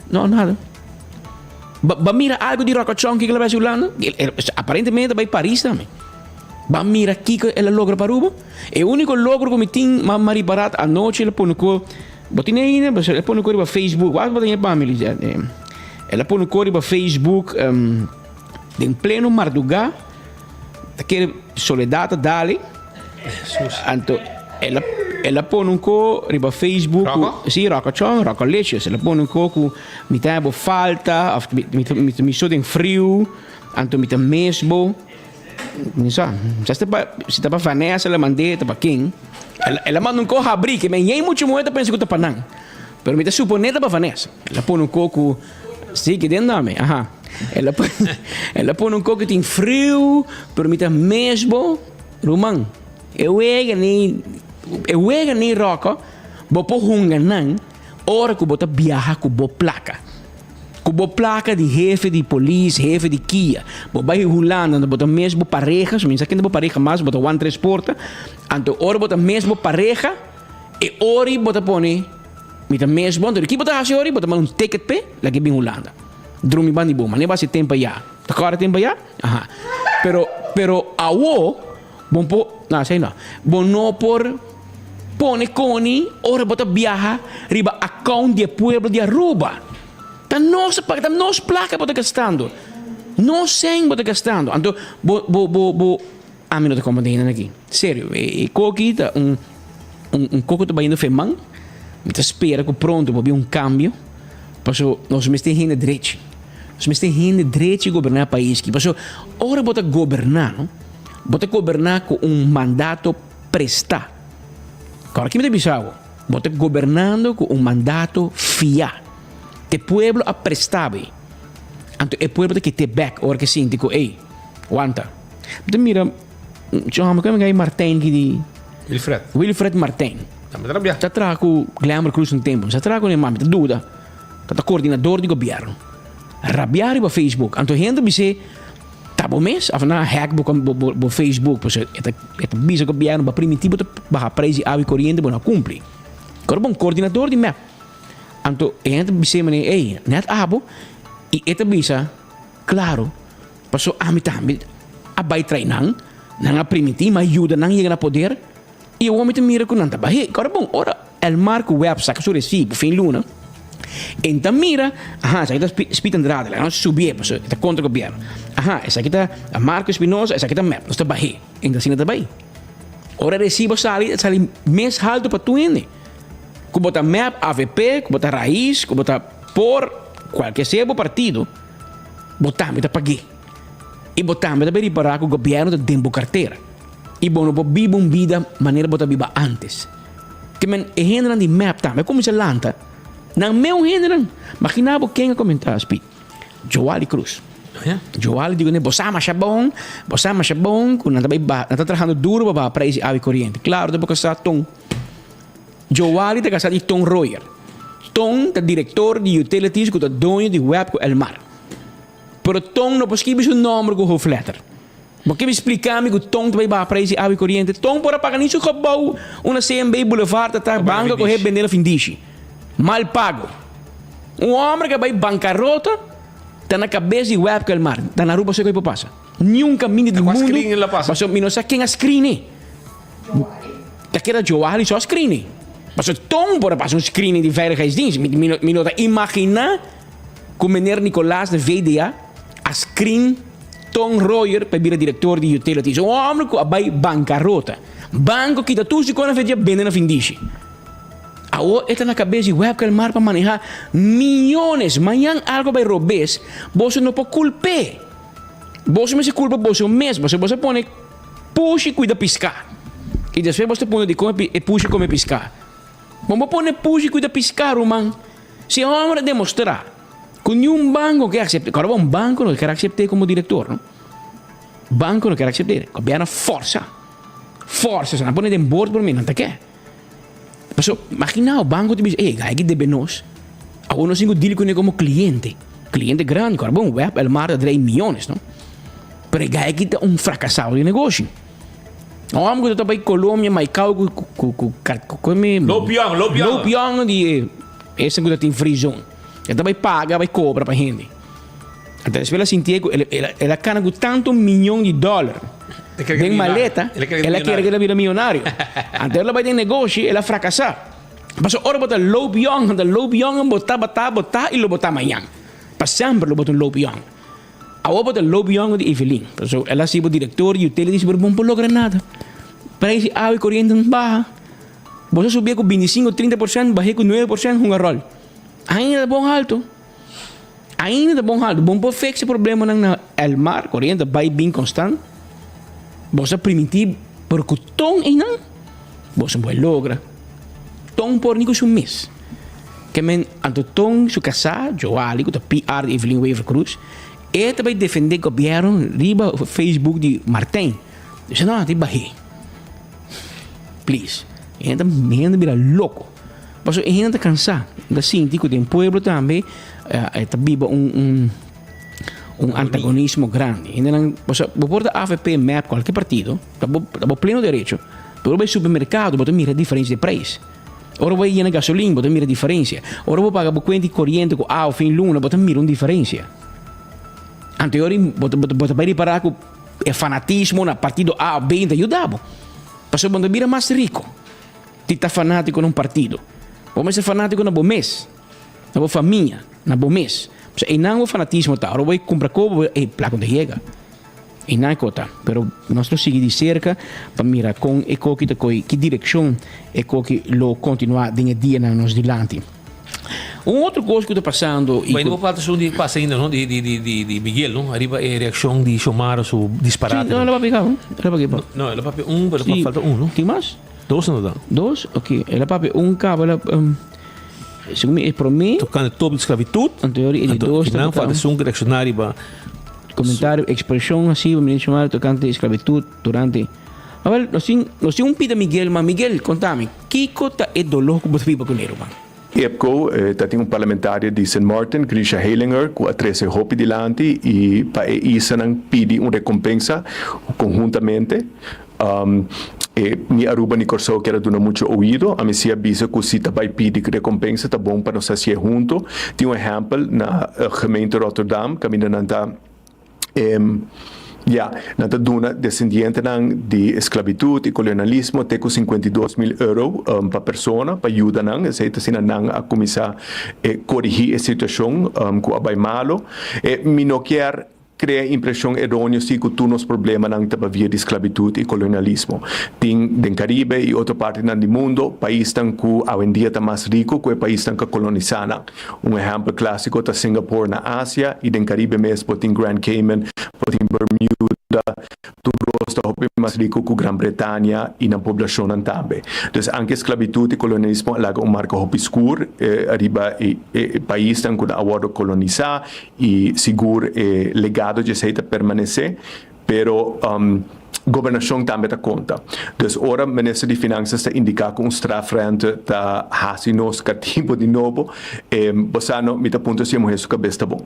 não, nada. Ba mira algo de Rocochon que ele vai julando, aparentemente vai Paris também. Ba mira aqui que ele logra para Aruba, é o único logro que me tem, mas mais barato, a noite ele põe com, botinha ainda, mas ele põe com Facebook, quase botinha para mim, ela põe no código para Facebook em pleno Mardugá, daquele Soledad Dali. Então, ela põe um código para Facebook, sim, Roca Leches. Ela põe um código, me tem falta, me sou em frio, então me tem mesmo. Não sei, se está para Vanessa, ela mandei para quem? Ela manda um código abrir, que me nem muito moeda pensa que está para não. Mas me está suponendo para Vanessa. Ela põe um código. Sim, que tem nome. Aha. Ela põe um coco que tem frio, permite mesmo. Romão, eu nem roca, vou pôr não, hora que eu vou viajar com boa placa. Com boa placa de jefe de polícia, jefe de Kia. Vou vai rolando, vou mesmo parejas, mas aqui não vou pareja mais, vou one transporta. Então, hora vou mesmo pareja, e hora vou pôr. Mita mesmo, então aqui botar assim ori, botar um ticket pe, lá que bem Holanda. Drumi bandi bom, mas nem vai ser tempo já. Tá claro tempo já? Aha. Pero awo, bom po, não sei não. Bom não por pone coni, ora botar viaja, riba account de pueblo de Aruba. Tá nossa placa botar gastando. Não sei botar gastando. Então, a mim não te compreendo aqui. Sério, e coqui tá um coco tá indo femang. Me espera que pronto para um cambio, porque nós me estamos indo direito. Nós me estamos indo direito a governar o país. Porque ora bota governar, não? Bota governar com mandato prestado. Agora aqui me deixa bota governando com mandato fiar. Que o povo a prestar. Então o povo que te back, ora que sim, digo, ei, aguanta. Então mira, chama como é Martin de Wilfred Martin. Já trago Glamour Cruz um tempo, já trago nem mami, tá dúvida. Tá coordenador de governo. Rabiar para Facebook. Então gente me diz, tá bom mês, afana hack bo Facebook, porque é bisa governo para primitivo para preço água corrente para cumprir. Agora bom coordenador de map. Então gente me diz, ei, net abo e eta bisa, claro, passou a mitad, a vai treinar, não primitivo, ajuda não chega a poder. E o homem te mira com nada barriga. Agora, bom, ora, el marco web saca sobre si, por fim luna. Então mira, essa aqui está Spit Andrade, não subir, está contra o governo. Essa aqui está a Marco Espinosa, essa aqui está Map, não está barriga. Então assim está bem. Ora, recibo sali mais alto para tu ainda. Que bota Map, AVP, que bota Raiz, que bota por qualquer seja o partido, botar me paguei. E botar me para reparar que o governo tem tempo carteira. E bom, não vive uma vida maneira bota viva antes. Que men é generan de map também, como se lanta. Não meu generan. Imaginava quem a comentar, Speed. Joali Cruz. Joali digo, você é bom, quando está trabalhando duro para esse ave corrente. Claro, depois que está Tom. Joali está casado de Tom Royer. Tom é diretor de utilities, que é dono de web com El Mar. Pero Tom não pode escrever seu nome com o Hofletter. Porque me explicar que o Tom também vai para esse ave corrente. Tom pode pagar nisso que bom uma CMB Boulevard tá banca correr vender findiche. Mal pago. Um homem que vai bancarrota, Tá na cabeça de web que mar, tá na rua que passa. Nenhum caminho do mundo. Screen lá passa. Mas não sabe quem é screen. Tá que era Joali só screen. Mas o tom para passar screen de veiligheidsdienst. Não tá imaginar que o meneer Nicolás de VDA a screen Tom Royer para vir diretor de utilities. Um homem que vai bancarrota. Banco que tá tudo se quando veja bem na findiche. Agora está na cabeça de web que el mar para manejar millones. Amanhã algo vai robes. Você não pode culpar. Você não se culpa você mesmo. Você põe puxa e cuida piscar. E depois você põe de comer e puxa e come piscar. Vamos pôr puxa e cuida piscar, irmão. Se o homem demonstrar que nenhum banco quer aceitar. Agora um banco não quer aceitar como diretor, não? Banco não quer aceitar. Governo força. Força. Se não põe de bordo por mim, não te quer. Pero imagina o banco te diz, gai que debe nós. Agora nós temos deal com ele como cliente. Cliente grande, agora bom, web, el mar de 3 milhões, não? Pero gai que é fracassado de negócio. O homem que está para Colômbia, mas cau com Lopião de esse que tem free zone. Ele está para pagar, vai cobrar para gente. Até se ela sentir ela cana com tanto milhão de dólares. Tem maleta, ela quer que ela vira milionário. Até ela vai ter negócio, ela fracassar. Mas agora botar low beyond, botar e lo botar amanhã. Para sempre lo botar low beyond. Agora botar low beyond de Evelyn. Ela se o diretor e o tele diz, mas não logra nada. Para esse água e corrente não barra. Você subir com 25, 30%, baixar com 9%, um rol. Ainda é bom alto. Bom para fixar problema na el mar, corrente vai bem constante. Você primitivo, porque o tom é não. Você vai logra. Tom por nico um mês. Que men anto tom su casar, Joali, que o PR de Evelyn Weaver Cruz, também defender o governo riba Facebook de Martin. Diz não, tem barri. Please. Ainda vira louco. Mas ainda cansar. Da sinti que tem pueblo também, está viva antagonismo grande. Você pode AFP map qualquer partido, está pleno direito. Mas vai supermercado, você mira a diferença de preço. Ora vai ir na gasolina, você mira a diferença. Ora vai pagar por conta de corrente com água, fim luna, você mira uma diferença. Anteriormente, você vai reparar que o fanatismo no partido A ou B te ajudava. Mas você mira mais rico. Você está fanático num partido. Você é fanático na mês, na família, na mês. E não o fanatismo tá. Agora vai comprar como e placa de chega. E não é cota. Pero nós seguimos de cerca para mirar com que direção e que lo continuar de dia na nos dilante. Outro coisa que está passando. Mas não pode ser de passa ainda não de Miguel não. Arriba a reação de Xiomara sobre disparate. Não, ela vai pegar. Não, ela vai pegar mas falta não. Tem mais? 2 não dá. 2? Ok. Ela vai pegar cabo, ela segundo me para mim tocando topo de esclavitud anterior e de 2 não faz reaccionário para comentário expressão assim para me chamar tocante esclavitud durante agora nós temos pida Miguel mas Miguel contame que cota é dolor que você vive com ele mano EPCO tem parlamentário de St. Martin, Grisha Heilinger, com a 13 hopi dilante e para isso não pede uma recompensa conjuntamente. Ni Aruba ni Corsou que era dando muito ouvido, a mim se avisa que se vai pedir recompensa tá bom para nós assistir junto. Tem exemplo na gemeente Rotterdam, que ainda não está nata duna descendiente de esclavitud e colonialismo tem com 52 mil euros para persona para ajudar nang essa sina nang a começar corrigir a situação que abai malo mi não quer crea impressão errônea se que tu nos problema não tava via de esclavitud e colonialismo. Tem den Caribe e outra parte do mundo, país que hoje em dia está mais rico que o país que colonizana. Exemplo clássico tá Singapura na Ásia e den Caribe mesmo tem Grand Cayman, tem Bermuda, tudo está mais rico que Grã-Bretanha e na população também. Então, anche esclavitud e colonialismo é marca obscuro, arriba país que agora colonizar e seguro legado de aceita permanecer, pero governação também está conta. Então, ora, o ministro de Finanças está indicando que strafrente está fazendo cativo de novo, você não me está apontando se isso que está bom.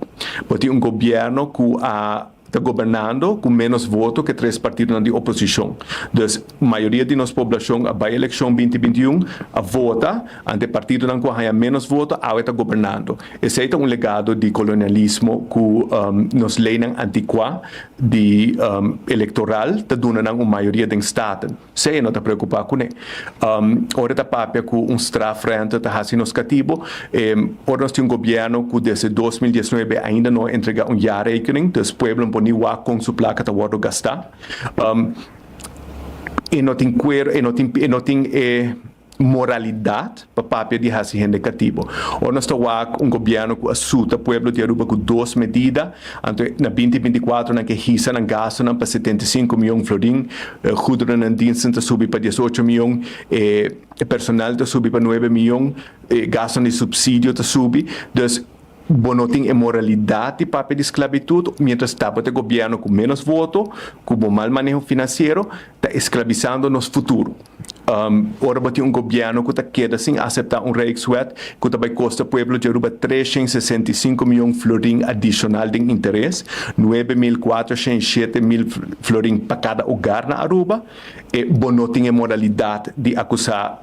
Porque governo que está governando com menos votos que 3 partidos de oposição. Então, a maioria de nossa população, a eleição 2021, a vota, ante partido não com menos votos, a está governando. Esse é um legado de colonialismo que nos leis antiqua de eleitoral, está dando uma maioria de estado. Sei, não está preocupado com isso. Ora está papia com frente está sendo cativo. Ora nós temos governo que desde 2019 ainda não entrega jaarrekening, dus pueblo não pode com sua placa de guarda gastar. E não tem moralidade para papel de hacer gente cativo. Ou nós estamos governo que assusta o pueblo de Aruba com 2 medidas, na 2024 na que hisa na gasto para 75 milhões florim, goederen en diensten te subir para 18 milhões, personal te subir para 9 milhões, gasto de subsídio te subir. Dus não tem imoralidade de papel de esclavitud, mientras está o governo com menos voto, com mau manejo financeiro, está escravizando nos futuro. Ora tem governo que está queda sem aceitar Rijkswet que vai custar pueblo de Aruba 365 milhões florim adicional de interesse, 9.407 mil florim para cada hogar na Aruba, e não tem moralidade de acusar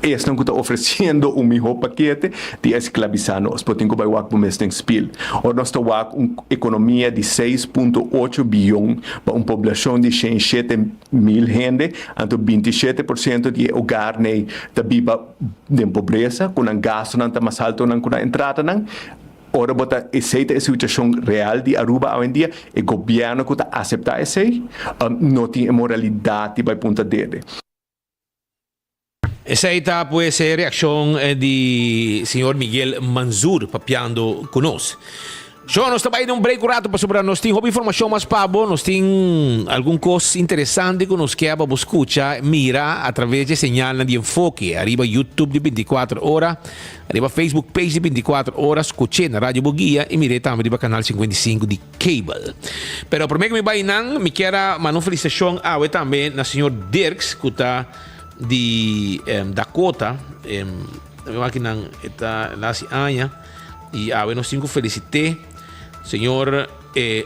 este não está oferecendo melhor paquete de esclavizar nós, porque tem que vai o mês tem spil. Ora nós estamos uma economia de 6,8 bilhões para uma população de 107 mil gente, então 27% de hogar está viva de pobreza, com um gasto não está mais alto com a entrada não. Ora, essa é a situação real de Aruba hoje em dia, e o governo que está aceitando isso, não tem moralidade para ponta dele. Essa está pues a reação de senhor Miguel Manzur papiando conosco. Nós estamos aí num break rápido para sobre nós temos informação mais pabo, nós temos alguma coisa interessante que nos quer para escutar, mira através de señal de enfoque, arriba YouTube de 24 horas, arriba Facebook page de 24 horas, escuche na Rádio Bugia e mire também arriba canal 55 de cable. Pero primeiro que me vai nan, me quero uma felicitação a também na senhor Dirks, que está de Dakota, eu aqui não está lá se anha e nós temos que felicitar senhor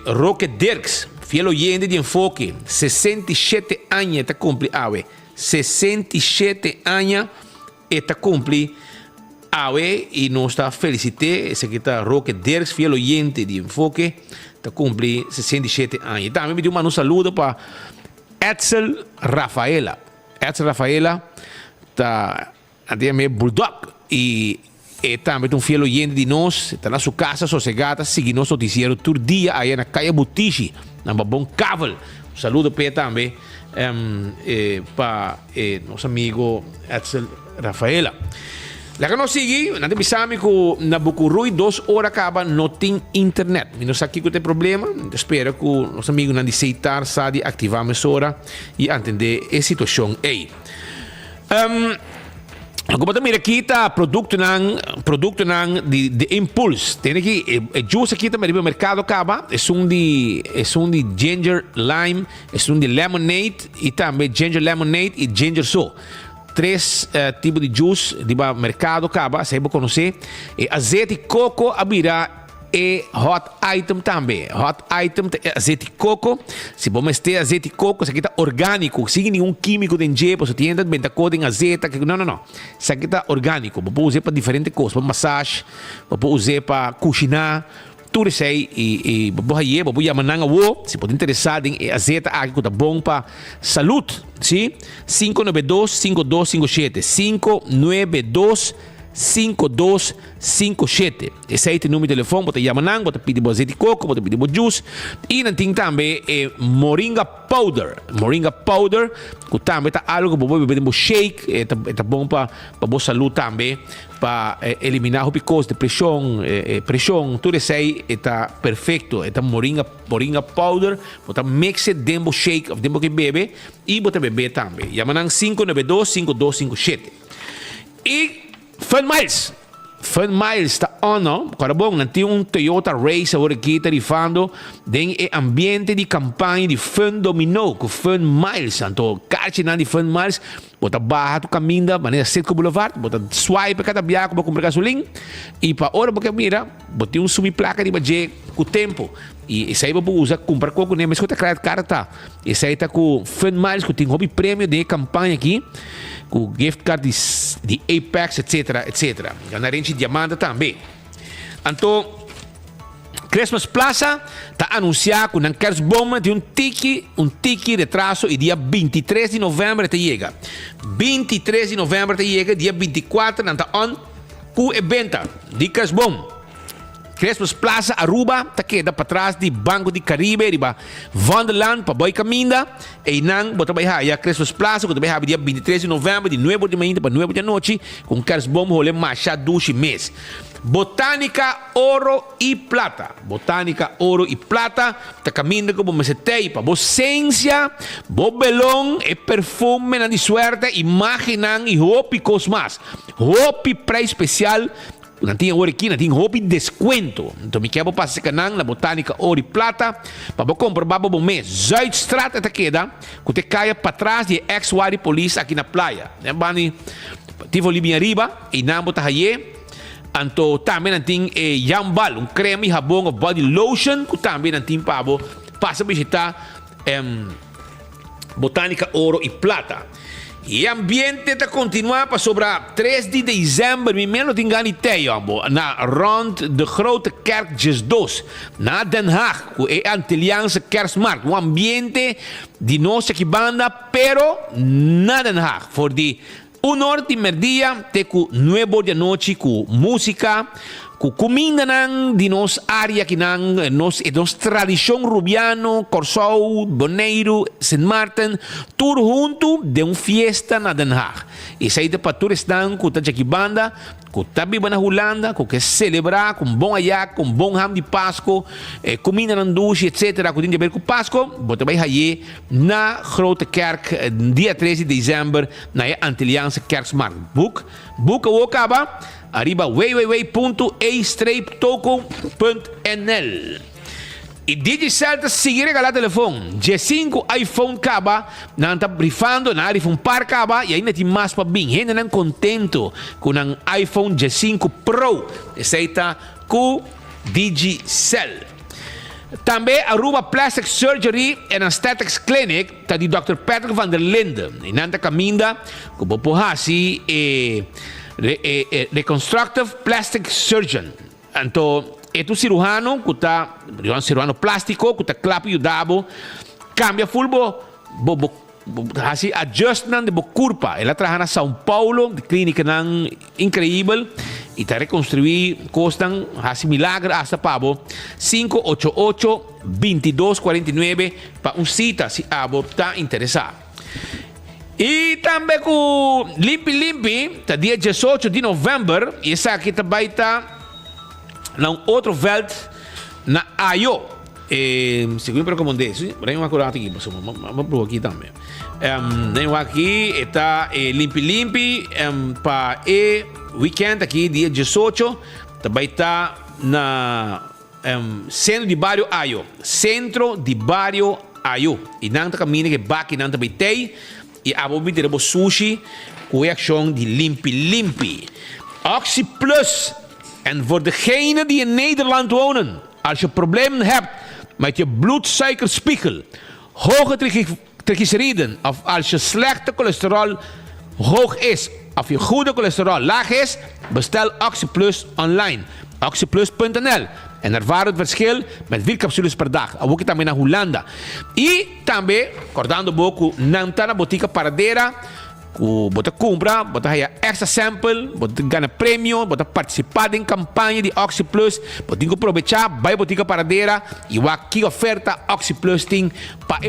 Roque Dirks, fiel oyente de Enfoque, 67 anos está cumpre 67 anos está cumpre e nós está felicitar esse que está Roque Dirks, fiel oyente de Enfoque, está cumpre 67 anos. E também me deu um saludo para Edsel Rafaela. Edsel Rafaela está a minha bulldog e também um fiel oyente de nós, está na sua casa sossegada, seguindo nosso noticiário todo dia aí na Caia Butici, na Bom Caval. Saludo para também para nosso amigo Edsel Rafaela. Lá que nós seguimos, nós pensamos que na Bucurui 2 horas acaba, não tem internet. E nós aqui com tem problema, espero que nosso amigo não aceitar, sabe, ativar a emissora e entender a situação aí. Como também aqui está produto de impulso. Tem aqui juice aqui também no mercado acaba. É de ginger lime, é de lemonade e também ginger lemonade e ginger soul. 3 tipos de juice de mercado acaba, você vai conhecer. E azeite de coco abrirá e hot item também. Hot item é azeite de coco. Se você ter azeite de coco, isso aqui está orgânico, sem nenhum químico dentro. Você tem que vender coisa em azeite. Não. Isso aqui está orgânico. Você pode usar para diferentes coisas, para massagem, você pode usar para cozinhar. Tudo isso aí, e você chamar se pode interessar em azeite aqui que está bom para saúde. Sim? 592-5257. 592-5257. Esse aí tem número de telefone, você chama, você pede azeite de coco, você pede juice. E não tem também moringa powder. Moringa powder, que também está algo que você beber shake, está bom para a saúde também, para eliminar o picos de pressão, tudo isso aí está perfeito. Está moringa powder, você mixa dentro shake, dentro que bebe, e você beber também. Chama 592-5257. E Fun Miles está on, cara bom, não tem Toyota Race agora aqui tarifando tem ambiente de campanha de Fun Dominó com Fun Miles, então cartinha de Fun Miles, bota barra do caminho da maneira Setco Boulevard, bota swipe cada viagem para comprar gasolina e para hora porque mira botei subplaca de baje com o tempo. E isso aí você usa, comprar coco, né? Mas quanto é carta? Isso aí tá com Fun Miles, que tem hobby prêmio de campanha aqui, com gift card de Apex, etc, etc. Ganharente diamante também. Então, Christmas Plaza está anunciado que não queres bomba de um tiki retraso e dia 23 de novembro te chega. 23 de novembro te chega, dia 24 não está on com evento de Queres Bom. Christmas Plaza Aruba ta queda para trás de Banco de Caribe, riba Wonderland para Boy Caminda e não bota vai ha Christmas Plaza que vai ha dia 23 de novembro de 9 de manhã para 9 da noite com Queres Bom rolê machado 2 mês. Botânica Ouro e Plata. Botânica Ouro e Plata ta caminda como me setei para vocência, bo belong e perfume na de suerte, imaginan e hopi cosmas. Hopi preço especial. Não tinha ouro aqui, não tinha hobby desconto. Então, me quero passar canal na Botânica Ouro e Plata para comprar bom mês. Zuidstraat até queda, que te caia para trás de ex-wari police aqui na praia. Bani, tive ali arriba e não botar aí. Então, também não tem Jambal, creme e sabão ou body lotion, que também não tem para passa a visitar Botânica Ouro e Plata. E ambiente está continuando para sobre 3 de dezembro, me menos tem ganiteio, na rond de Grote Kerk Jes 2, na Den Haag, que é Antilliaanse Kerstmarkt, um ambiente de nossa banda, pero na Den Haag, for de 1 hora de meio-dia, até com 9 da noite, com música, com comida de nossa área, que nossa tradição rubiano, Corsou, Boneiro, Saint Martin, tudo junto de uma fiesta na Den Haag. E saída para turistas com a banda, com a biba na Holanda, com que celebrar, com bom aiac, com bom ham de Páscoa, comida na duche, etc. Com a ver com Páscoa, bota vai aí na Grote Kerk, dia 13 de dezembro, na Antilliaanse Kerstmarkt. Boek o acaba. Arriba www.a-toco.nl. E Digicel seguir regalar telefone. G5 iPhone caba, não está brifando, na iPhone par caba, e ainda tem mais para bem. Ainda não contento com um iPhone G5 Pro. Esse aí está com Digicel. Também Aruba Plastic Surgery and Aesthetics Clinic, está de Dr. Patrick van der Linden. E não está caminda, como Pohasi reconstructive plastic surgeon. Então, é um cirurgião que está, um cirurgião plástico que está claro e dabo, cambia full assim adjustment de curva. Ela trabalha na São Paulo, de clínica incrível, e está reconstruir custam assim milagre hasta pabo 588-2249 para cita se abo está interessado. E também com Limpi, tá dia 18 de novembro, e essa aqui também está na outro veld na Ayo. Segundo para como desse, vem uma curata aqui, vamos por aqui também. Vem aqui está Limpi para weekend aqui dia 18, também está na centro de bairro Ayo, e não está caminhando que baki não também tem. E a bobi de sushi com reactie die Limpi. Actie Plus. En voor degenen die in Nederland wonen, als je problemen hebt met je bloedsuikerspiegel, hoge triglyceriden, of als je slechte cholesterol hoog is, of je goede cholesterol laag is, bestel Actie Plus online. Actieplus.nl. En ervaar het verschil met 4 capsules per dag. Ook também na Holanda. E também, acordando um pouco, não está na botica paradeira. Bota compra, bota aí extra sample, bota ganha prêmio, bota participar em campanha de Oxy Plus, bota aproveitar, vai botica paradeira e aqui oferta Oxy Plus tem para